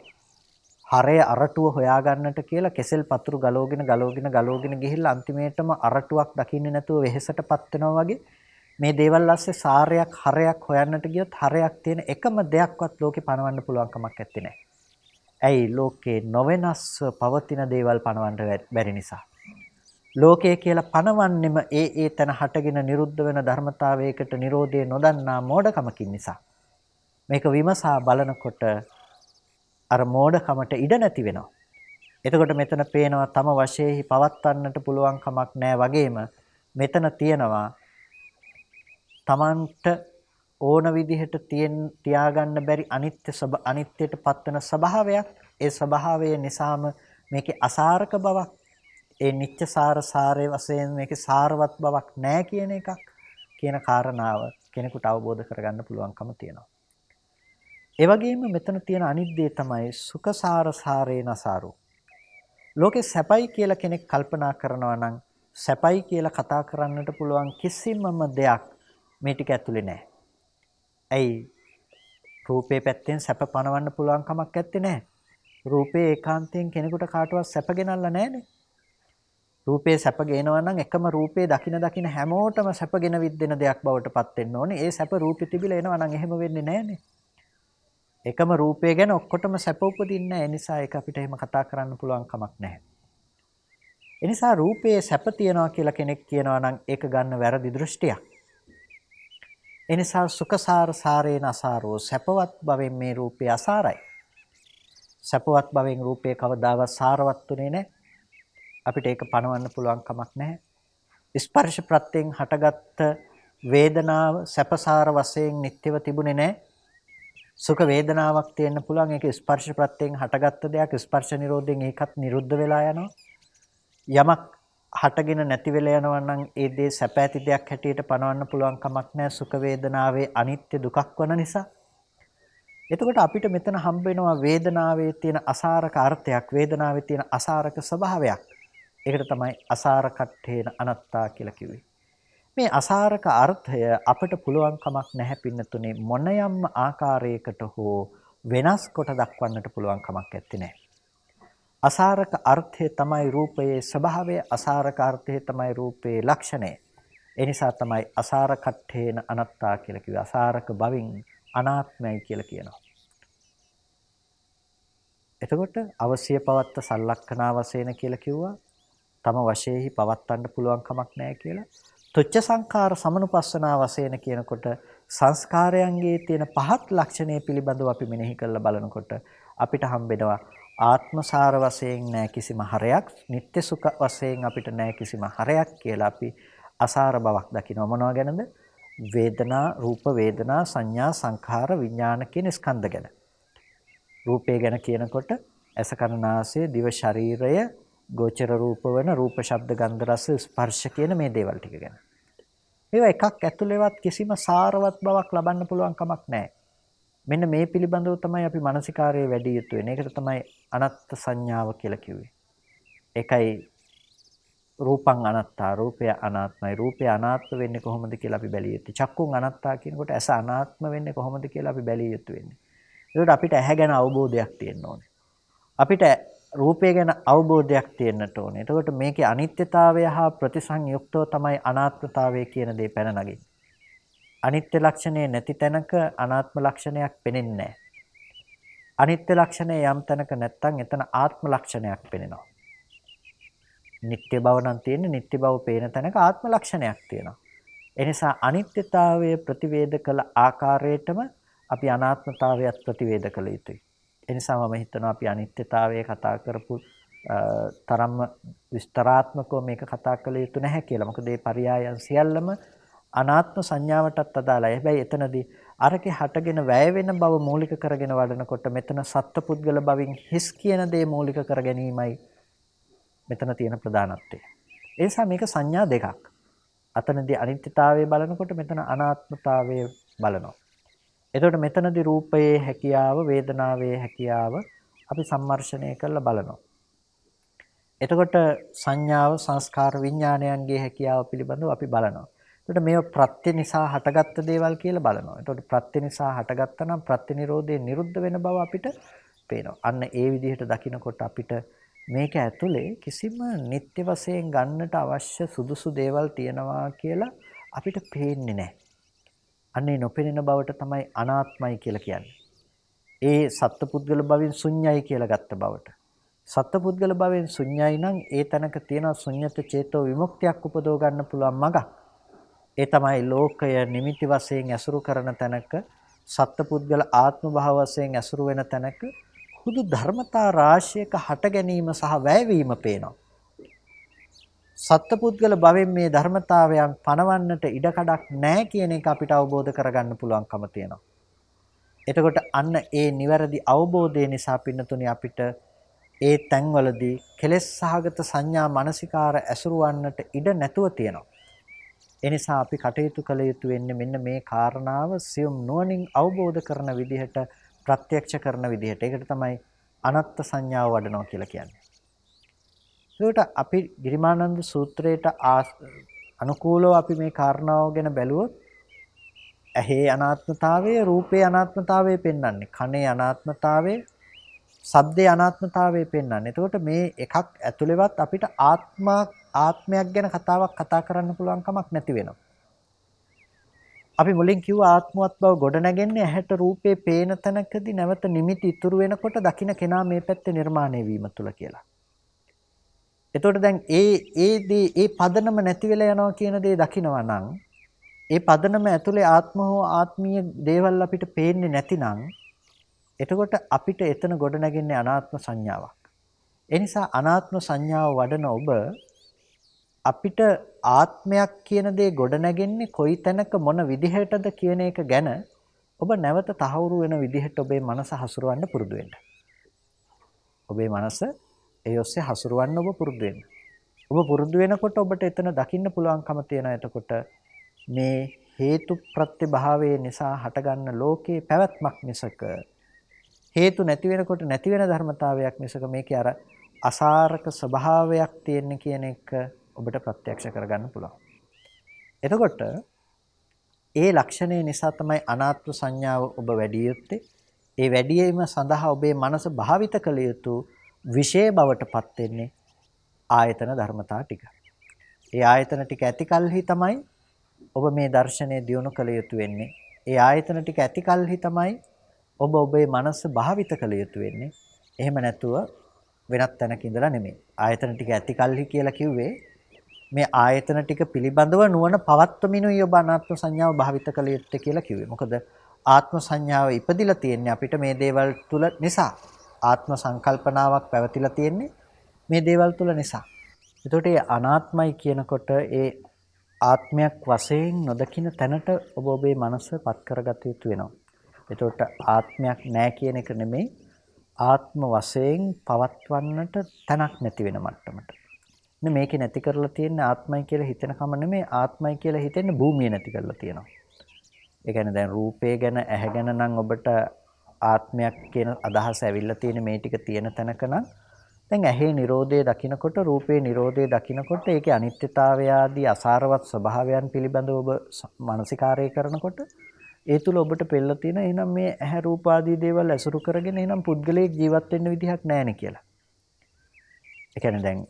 හරය අරටුව හොයාගන්නට කියලා කෙසෙල් පතුරු ගලවගෙන ගිහිල්ලා අන්තිමේටම අරටුවක් දකින්නේ නැතුව වෙහෙසටපත් වෙනවා වගේ මේ දේවල් ඇස්සේ සාරයක් හරයක් හොයන්නට ගියොත් හරයක් තියෙන එකම දෙයක්වත් ලෝකේ පණවන්න පුළුවන් කමක් නැත්තේ නෑ. ඇයි ලෝකේ නොවෙනස්ව පවතින දේවල් පණවන්න බැරි නිසා. ලෝකය කියලා පණවන්නෙම ඒ තැන හටගෙන නිරුද්ධ වෙන ධර්මතාවයකට Nirodhe නොදන්නා මෝඩකමකින් නිසා. මේක විමසා බලනකොට අර මෝඩකමට ඉඩ නැති වෙනවා. එතකොට මෙතන පේනවා තම වශයෙන්හි පවත්වන්නට පුළුවන් කමක් නැහැ වගේම මෙතන තියෙනවා තමන්ට ඕන විදිහට තියාගන්න බැරි අනිත්‍යයට පත්වන ස්වභාවයක්. ඒ ස්වභාවය නිසාම මේකේ අසාරක බවක් ඒ නිත්‍යසාර සාරයේ වශයෙන් මේකේ සාරවත් බවක් නැහැ කියන එකක් කියන කාරණාව කෙනෙකුට අවබෝධ කරගන්න පුළුවන්කම තියෙනවා. ඒ වගේම මෙතන තියෙන අනිත් දේ තමයි සුඛසාර සාරේන සාරෝ. ලෝකේ සැපයි කියලා කෙනෙක් කල්පනා කරනවා නම් සැපයි කියලා කතා කරන්නට පුළුවන් කිසිමම දෙයක් මේ ටික ඇතුලේ නැහැ. ඇයි? රූපේ පැත්තෙන් සැප පණවන්න පුළුවන් කමක් නැත්තේ නෑ. රූපේ ඒකාන්තයෙන් කෙනෙකුට කාටවත් සැප ගෙනල්ලා නැහනේ. රූපේ සැප ගේනවා නම් එකම රූපේ දකින හැමෝටම සැපගෙන විද්දෙන දෙයක් බවට පත් වෙන්න ඕනේ. ඒ සැප රූපෙ තිබිලා එනවා නම් එහෙම වෙන්නේ නැහනේ. එකම රූපය ගැන ඔක්කොටම සැප උපදින්නේ නැහැ. ඒ නිසා ඒක අපිට එහෙම කතා කරන්න පුළුවන් කමක් නැහැ. ඒ නිසා රූපයේ සැප තියනවා කියලා කෙනෙක් කියනවා නම් ඒක ගන්න වැරදි දෘෂ්ටියක්. ඒ නිසා සුඛසාර සාරේන අසාරෝ සැපවත් භවෙන් මේ රූපය අසාරයි. සැපවත් භවෙන් රූපය කවදාවත් සාරවත් උනේ නැහැ. අපිට ඒක පණවන්න පුළුවන් කමක් නැහැ. ස්පර්ශ ප්‍රත්‍යයෙන් හටගත්ත වේදනාව සැපසාර වශයෙන් නිට්ටයව තිබුණේ නැහැ. සුඛ වේදනාවක් තියෙන්න පුළුවන්. ඒක ස්පර්ශ ප්‍රත්‍යයෙන් හටගත්ත දෙයක්. ස්පර්ශ නිරෝධයෙන් ඒකත් නිරුද්ධ වෙලා යනවා. යමක් හටගෙන නැති වෙලා යනවා නම් ඒ දේ සැප ඇති දෙයක් හැටියට පනවන්න පුළුවන් කමක් නැහැ. සුඛ වේදනාවේ අනිත්‍ය දුකක් වන නිසා. එතකොට අපිට මෙතන හම්බ වෙනවා වේදනාවේ තියෙන අසාරක අර්ථයක්, වේදනාවේ තියෙන අසාරක ස්වභාවයක්. ඒකට තමයි අසාර කට්ඨේන අනත්තා කියලා කිව්වේ. මේ අසාරක අර්ථය අපිට පුළුවන් කමක් නැහැ පින්නතුනේ මොනයම් ආකාරයකට හෝ වෙනස් කොට දක්වන්නට පුළුවන් කමක් නැත්තේ නෑ. අසාරක අර්ථය තමයි රූපයේ ස්වභාවය, අසාරක අර්ථය තමයි රූපයේ ලක්ෂණය. ඒ නිසා තමයි අසාර කට්ඨේන අනත්තා කියලා කිව්වේ. අසාරක බවින් අනාත්මයි කියලා කියනවා. එතකොට අවශ්‍ය පවත්ත සලක්ෂණා වශයෙන් කියලා කිව්වා. තම වශයෙන්හි පවත්වන්න පුළුවන් කමක් නැහැ කියලා. තුච්ච සංඛාර සමනුපස්සනා වශයෙන් කියනකොට සංස්කාරයන්ගේ තියෙන පහත් ලක්ෂණය පිළිබඳව අපි මෙනෙහි කරලා බලනකොට අපිට හම්බෙනවා ආත්මසාර වශයෙන් නැහැ කිසිම හරයක්, නিত্য සුඛ වශයෙන් අපිට නැහැ කිසිම හරයක් කියලා අපි අසාර බවක් දකිනවා. මොනවා ගැනද? වේදනා, රූප වේදනා, සංඥා, සංඛාර, විඥාන කියන ස්කන්ධ ගැන. රූපය ගැන කියනකොට ඇස කන නාසය දිව ශරීරය ගෝචර රූප වෙන රූප ශබ්ද ගන්ධ රස ස්පර්ශ කියන මේ දේවල් ටික ගැන. මේවා එකක් ඇතුළේවත් කිසිම සාරවත් බවක් ලබන්න පුළුවන් කමක් නැහැ. මෙන්න මේ පිළිබඳව තමයි අපි මානසිකාරයේ වැඩි යුතු වෙන්නේ. ඒකට තමයි අනත්ත් සංඥාව කියලා කිව්වේ. ඒකයි රූපං අනත්තා, රූපය අනාත්මයි. රූපය අනාත්ම වෙන්නේ කොහොමද කියලා අපි බැලිය යුතුයි. චක්කුං අනත්තා කියනකොට ඇස අනාත්ම වෙන්නේ කොහොමද කියලා අපි බැලිය යුතු වෙන්නේ. ඒකට අපිට ඇහැ ගැන අවබෝධයක් තියෙන්න ඕනේ. අපිට රූපය ගැන අවබෝධයක් තියෙන්නට ඕනේ. එතකොට මේකේ අනිත්‍යතාවය හා ප්‍රතිසංයුක්තව තමයි අනාත්මතාවය කියන දේ පැන නගින්නේ. අනිත්‍ය ලක්ෂණය නැති තැනක අනාත්ම ලක්ෂණයක් පෙනෙන්නේ නැහැ. අනිත්‍ය ලක්ෂණය යම් තැනක නැත්නම් එතන ආත්ම ලක්ෂණයක් පෙනෙනවා. නිට්ටය බව නම් තියෙන්නේ, නිට්ටය බව පේන තැනක ආත්ම ලක්ෂණයක් තියෙනවා. ඒ නිසා අනිත්‍යතාවය ප්‍රතිවේද කළ ආකාරයටම අපි අනාත්මතාවයත් ප්‍රතිවේද කළ යුතුයි. ඒ නිසා මම හිතනවා අපි අනිත්‍යතාවය කතා කරපු තරම්ම විස්තරාත්මකව මේක කතා කළ යුතු නැහැ කියලා. මොකද මේ පරයයන් සියල්ලම අනාත්ම සංඥාවටත් අදාළයි. හැබැයි එතනදී අරකේ හටගෙන වැය වෙන බව මූලික කරගෙන වඩනකොට මෙතන සත්පුද්ගල බවින් හිස් කියන දේ මූලික කර ගැනීමයි මෙතන තියෙන ප්‍රධානත්වය. ඒ නිසා මේක සංඥා දෙකක්. අතනදී අනිත්‍යතාවය බලනකොට මෙතන අනාත්මතාවය බලනවා. එතකොට මෙතනදී රූපයේ හැකියාව, වේදනාවේ හැකියාව අපි සම්මර්ෂණය කරලා බලනවා. එතකොට සංඥාව, සංස්කාර, විඥානයන්ගේ හැකියාව පිළිබඳව අපි බලනවා. එතකොට මේව ප්‍රත්‍ය නිසා හටගත්ත දේවල් කියලා බලනවා. එතකොට ප්‍රත්‍ය නිසා හටගත්තා නම් ප්‍රත්‍ය නිරෝධයෙන් නිරුද්ධ වෙන බව අපිට පේනවා. අන්න ඒ විදිහට දකිනකොට අපිට මේක ඇතුලේ කිසිම නිත්‍ය වශයෙන් ගන්නට අවශ්‍ය සුදුසු දේවල් තියනවා කියලා අපිට පේන්නේ නැහැ. අන්නේ නොපෙනෙන බවට තමයි අනාත්මයි කියලා කියන්නේ. ඒ සත්පුද්ගල භවෙන් ශුන්‍යයි කියලා ගත්ත බවට. සත්පුද්ගල භවෙන් ශුන්‍යයි නම් ඒ තැනක තියෙන ශුන්‍යත චේතෝ විමුක්තියක් උපදව ගන්න පුළුවන් මඟ. ඒ තමයි ලෝකය නිමිති වශයෙන් ඇසුරු කරන තැනක සත්පුද්ගල ආත්ම භාව වශයෙන් ඇසුරු වෙන තැනක හුදු ධර්මතා රාශියක හට ගැනීම සහ වැයවීම පේනවා. සත්පුද්ගල භවෙන් මේ ධර්මතාවයන් පනවන්නට ඉඩකඩක් නැහැ කියන එක අපිට අවබෝධ කරගන්න පුළුවන්කම තියෙනවා. එතකොට අන්න ඒ නිවැරදි අවබෝධය නිසා පින්නතුනි අපිට ඒ තැන්වලදී කෙලෙස් සහගත සංඥා මානසිකාර ඇසුරවන්නට ඉඩ නැතුව තියෙනවා. ඒ නිසා අපි කටයුතු කළ යුතු වෙන්නේ මෙන්න මේ කාරණාව සියුම් නුවණින් අවබෝධ කරන විදිහට, ප්‍රත්‍යක්ෂ කරන විදිහට. ඒකට තමයි අනත්ත් සංඥාව වඩනවා කියලා කියන්නේ. ඒකට අපි ගිරිමානන්ද සූත්‍රයට අනුකූලව අපි මේ කාරණාව ගැන බැලුවොත් ඇහි අනාත්මතාවය, රූපේ අනාත්මතාවය පෙන්වන්නේ, කනේ අනාත්මතාවය, ශබ්දේ අනාත්මතාවය පෙන්වන්නේ. එතකොට මේ එකක් ඇතුළේවත් අපිට ආත්මයක් ගැන කතාවක් කතා කරන්න පුළුවන් කමක් නැති වෙනවා. අපි මුලින් කිව්ව ආත්මවත් බව ගොඩ නැගෙන්නේ ඇහැට රූපේ පේන තැනකදී නැවත නිමිති ඉතුරු වෙනකොට දකින්න කෙනා මේ පැත්තේ නිර්මාණය වීම තුල කියලා. එතකොට දැන් ඒ පදනම නැති වෙලා යනවා කියන දේ දකිනවා නම්, ඒ පදනම ඇතුලේ ආත්ම හෝ ආත්මීය දේවල් අපිට පේන්නේ නැතිනම්, එතකොට අපිට එතන ගොඩ නැගෙන්නේ අනාත්ම සංඥාවක්. ඒ නිසා අනාත්ම සංඥාව වඩන ඔබ අපිට ආත්මයක් කියන දේ ගොඩ නැගෙන්නේ කොයි තැනක මොන විදිහටද කියන එක ගැන ඔබ නැවත තහවුරු වෙන විදිහට ඔබේ මනස හසුරවන්න පුරුදු වෙන්න. ඔබේ මනස ඒ ඔස්සේ හසුරවන්න ඔබ පුරුදු වෙන්න. ඔබ පුරුදු වෙනකොට ඔබට එතන දකින්න පුළුවන්කම තියෙනවා. එතකොට මේ හේතු ප්‍රත්‍ය භාවයේ නිසා හටගන්න ලෝකේ පැවැත්මක් මිසක හේතු නැති වෙනකොට නැති වෙන ධර්මතාවයක් මිසක මේකේ අර අසාරක ස්වභාවයක් තියෙන කියන එක ඔබට ප්‍රත්‍යක්ෂ කරගන්න පුළුවන්. එතකොට ඒ ලක්ෂණය නිසා තමයි අනාත්ම සංඥාව ඔබ වැඩි යුත්තේ. ඒ වැඩි වීම සඳහා ඔබේ මනස භාවිත කළ යුතු විශේෂ බවටපත් වෙන්නේ ආයතන ධර්මතා ටික. ඒ ආයතන ටික ඇති කලෙහි තමයි ඔබ මේ දර්ශනය දියුණු කළ යුතු වෙන්නේ. ඒ ආයතන ටික ඇති කලෙහි තමයි ඔබ ඔබේ මනස භාවිත කළ යුතු වෙන්නේ. එහෙම නැතුව වෙනත් තැනක ඉඳලා නෙමෙයි. ආයතන ටික ඇති කලෙහි කියලා කිව්වේ මේ ආයතන ටික පිළිබඳව නුවණ පවත්වමිනුයි ඔබ අනාත්ම සංඥාව භාවිත කළ යුත්තේ කියලා කිව්වේ. මොකද ආත්ම සංඥාව ඉපදිලා තියෙන්නේ අපිට මේ දේවල් තුල නිසා. ආත්ම සංකල්පනාවක් පැවතිලා තියෙන්නේ මේ දේවල් තුල නිසා. එතකොට මේ අනාත්මයි කියනකොට ඒ ආත්මයක් වශයෙන් නොදකින තැනට ඔබ ඔබේ මනස පත් කරගත යුතු වෙනවා. එතකොට ආත්මයක් නැහැ කියන එක නෙමෙයි ආත්ම වශයෙන් පවත්වන්නට තැනක් නැති වෙන මට්ටමට. මේකේ නැති කරලා තියෙන ආත්මයි කියලා හිතන කම නෙමෙයි ආත්මයි කියලා හිතෙන්න භූමිය නැති කරලා තියෙනවා. ඒ කියන්නේ දැන් රූපය ගැන ඇහැ ගැන නම් ඔබට ආත්මයක් කියන අදහස ඇවිල්ලා තියෙන මේ ටික තියෙන තැනක නම් දැන් ඇහි Nirodhe දකින්නකොට රූපේ Nirodhe දකින්නකොට ඒකේ අනිත්‍යතාවය ආදී අසාරවත් ස්වභාවයන් පිළිබඳව ඔබ මානසිකාරය කරනකොට ඒ තුල ඔබට පෙළලා තියෙන එහෙනම් මේ ඇහැ රූප ආදී දේවල් ඇසුරු කරගෙන එහෙනම් පුද්ගලයෙක් ජීවත් වෙන්න විදිහක් නැහැ නේ කියලා. ඒ කියන්නේ දැන්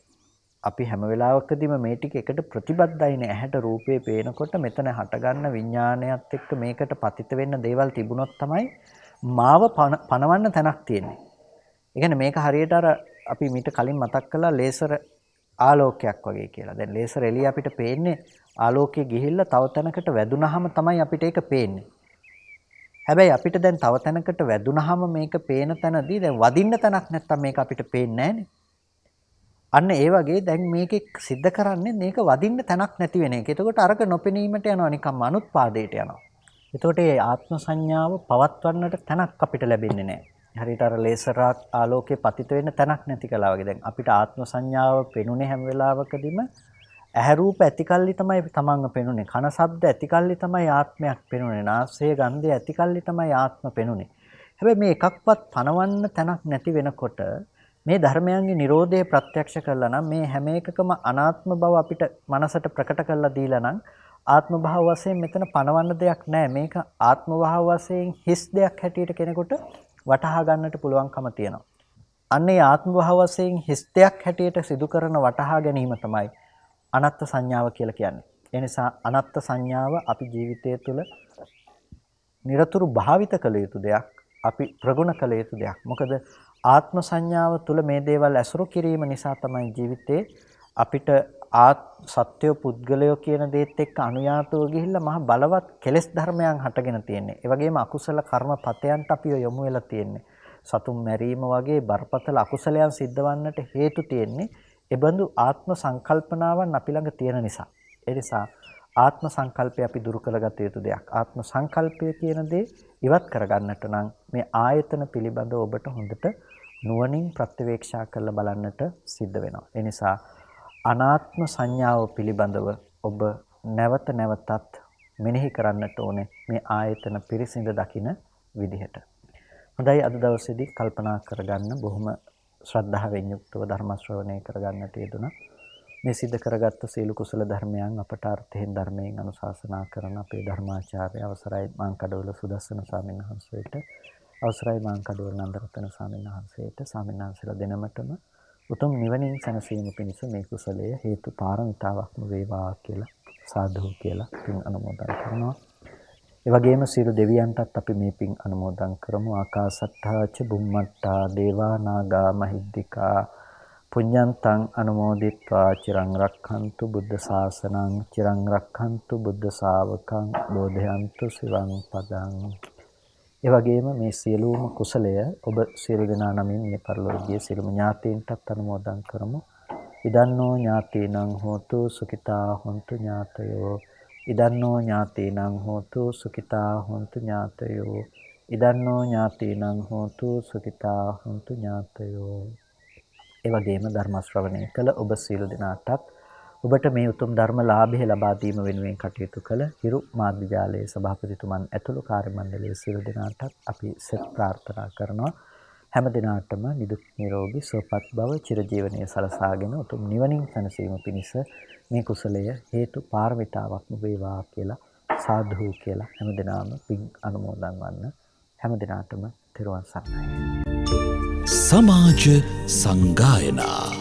අපි හැම වෙලාවකදීම මේ ටික එකට ප්‍රතිබද්ධයිනේ ඇහැට රූපේ පේනකොට මෙතන හටගන්න විඥානයත් එක්ක මේකට පතිත වෙන්න දේවල් තිබුණොත් තමයි මාව පනවන්න තැනක් තියෙන්නේ. ඒ කියන්නේ මේක හරියට අර අපි මීට කලින් මතක් කළා ලේසර් ආලෝකයක් වගේ කියලා. දැන් ලේසර් එළිය අපිට පේන්නේ ආලෝකයේ ගිහිල්ලා තව තැනකට වැදුනහම තමයි අපිට ඒක පේන්නේ. හැබැයි අපිට දැන් තව තැනකට වැදුනහම මේක පේන තැනදී දැන් වදින්න තැනක් නැත්තම් මේක අපිට පේන්නේ නැහනේ. අන්න ඒ වගේ දැන් මේකෙ සිද්ධ කරන්නේ මේක වදින්න තැනක් නැති වෙන එක. එතකොට අරක නොපෙනීමට යනවා නිකම්ම අනුත්පාදයට යනවා. එතකොට මේ ආත්ම සංඥාව පවත්වන්නට තැනක් අපිට ලැබෙන්නේ නැහැ. හරියට අර ලේසර් ආලෝකයේ පතිත වෙන්න තැනක් නැති කලා වගේ. දැන් අපිට ආත්ම සංඥාව පෙනුනේ හැම වෙලාවකදීම ඇහැ රූප ඇතිකල්ලි තමයි තමන්ව පෙනුනේ. කන ශබ්ද ඇතිකල්ලි තමයි ආත්මයක් පෙනුනේ. නාසය ගන්ධය ඇතිකල්ලි තමයි ආත්ම පෙනුනේ. හැබැයි මේ එකක්වත් පනවන්න තැනක් නැති වෙනකොට මේ ධර්මයන්ගේ Nirodhe ප්‍රත්‍යක්ෂ කළා නම් මේ හැම එකකම අනාත්ම බව අපිට මනසට ප්‍රකට කරලා දීලා නම් ආත්ම භාව වශයෙන් මෙතන පනවන්න දෙයක් නැහැ. මේක ආත්ම භාව වශයෙන් හිස් දෙයක් හැටියට කෙනෙකුට වටහා ගන්නට පුළුවන්කම තියෙනවා. අන්න ඒ ආත්ම භාව වශයෙන් හිස් දෙයක් හැටියට සිදු කරන වටහා ගැනීම තමයි අනත්ත් සංඥාව කියලා කියන්නේ. ඒ නිසා අනත්ත් සංඥාව අපි ජීවිතය තුළ නිරතුරු භාවිත කළ යුතු දෙයක්. අපි ප්‍රගුණ කළ යුතු දෙයක්. මොකද ආත්ම සංඥාව තුළ මේ දේවල් ඇසුරු කිරීම නිසා තමයි ජීවිතේ අපිට සත්‍ය පුද්ගලයෝ කියන දේත් එක්ක අනුයාතව ගිහිල්ලා මහ බලවත් කෙලෙස් ධර්මයන් හටගෙන තියෙන්නේ. ඒ වගේම අකුසල කර්මපතයන්ට අපි යොමු වෙලා තියෙන්නේ. සතුන් මැරීම වගේ බරපතල අකුසලයන් සිද්ධවන්නට හේතු තියෙන්නේ එබඳු ආත්ම සංකල්පනාවන් අපි ළඟ තියෙන නිසා. ඒ නිසා ආත්ම සංකල්පය අපි දුරු කරගත යුතු දෙයක්. ආත්ම සංකල්පය කියන දේ ඉවත් කරගන්නට නම් මේ ආයතන පිළිබඳව ඔබට හොඳට නුවණින් ප්‍රත්‍යවේක්ෂා කරලා බලන්නට සිද්ධ වෙනවා. ඒ නිසා අනාත්ම සංඥාව පිළිබඳව ඔබ නැවත නැවතත් මෙනෙහි කරන්නට ඕනේ මේ ආයතන පිරිසිඳ දකින විදිහට. හොඳයි අද දවසේදී කල්පනා කරගන්න බොහොම ශ්‍රද්ධාවෙන් යුක්තව ධර්ම ශ්‍රවණය කරගන්නට යෙදුණා. මේ සිද්ධ කරගත්ත සීල කුසල ධර්මයන් අපට අර්ථයෙන් ධර්මයෙන් අනුශාසනා කරන අපේ ධර්මාචාර්ය අවසරයි මාංකඩවල සුදස්සන ස්වාමීන් වහන්සේට අවසරයි මාංකඩවල නන්දරතන ස්වාමීන් වහන්සේට ස්වාමීන් වහන්සේලා දෙනමතම උතුම් නිවනින් සැනසීම පිණිස මේ කුසලය හේතු පාරමිතාවක්ම වේවා කියලා සාදු කියලා පින් අනුමෝදන් කරනවා. ඒ වගේම සියලු දෙවියන්ටත් අපි මේ පින් අනුමෝදන් කරමු. ආකාසට්ඨා ච බුම්මට්ඨා දේවා නාග මහිද්దికා පුඤ්ඤන්තං අනුමෝදිත්වා චිරං රක්ඛන්තු බුද්ධ ශාසනං චිරං රක්ඛන්තු බුද්ධ ශාවකං බෝධයන්තු සිවං පදං. ඒ වගේම මේ සියලුම කුසලය ඔබ සියලු දෙනා නමින් මේ පරිලෝකීය සියලුම ඥාතීන්ටත් අනුමෝදන් කරමු. ඉදන්නෝ ඥාතීනං හෝතු සුඛිතා හොන්තු ඥාතයෝ ඉදන්නෝ ඥාතීනං හෝතු සුඛිතා හොන්තු ඥාතයෝ ඉදන්නෝ ඥාතීනං හෝතු සුඛිතා හොන්තු ඥාතයෝ. ඒ වගේම ධර්ම ශ්‍රවණය කළ ඔබ සියලු දෙනාටත් ඔබට මේ උතුම් ධර්ම ලාභය ලබා දීම වෙනුවෙන් කටයුතු කළ හිරු මාධ්‍ය ජාලයේ සභාපතිතුමන් ඇතුළු කාර්ය මණ්ඩලයේ සියලු දෙනාටත් අපි සෙත් ප්‍රාර්ථනා කරනවා. හැම දිනාටම නිදුක් නිරෝගී සුවපත් භව චිරජීවනයේ සලසාගෙන උතුම් නිවනින් සැනසීම පිණිස මේ කුසලය හේතු පාරමිතාවක්ම වේවා කියලා සාදු කියලා හැම දිනාම පින් අනුමෝදන් වන්න. හැම දිනාටම තෙරුවන් සරණයි. සමාජ සංගායනා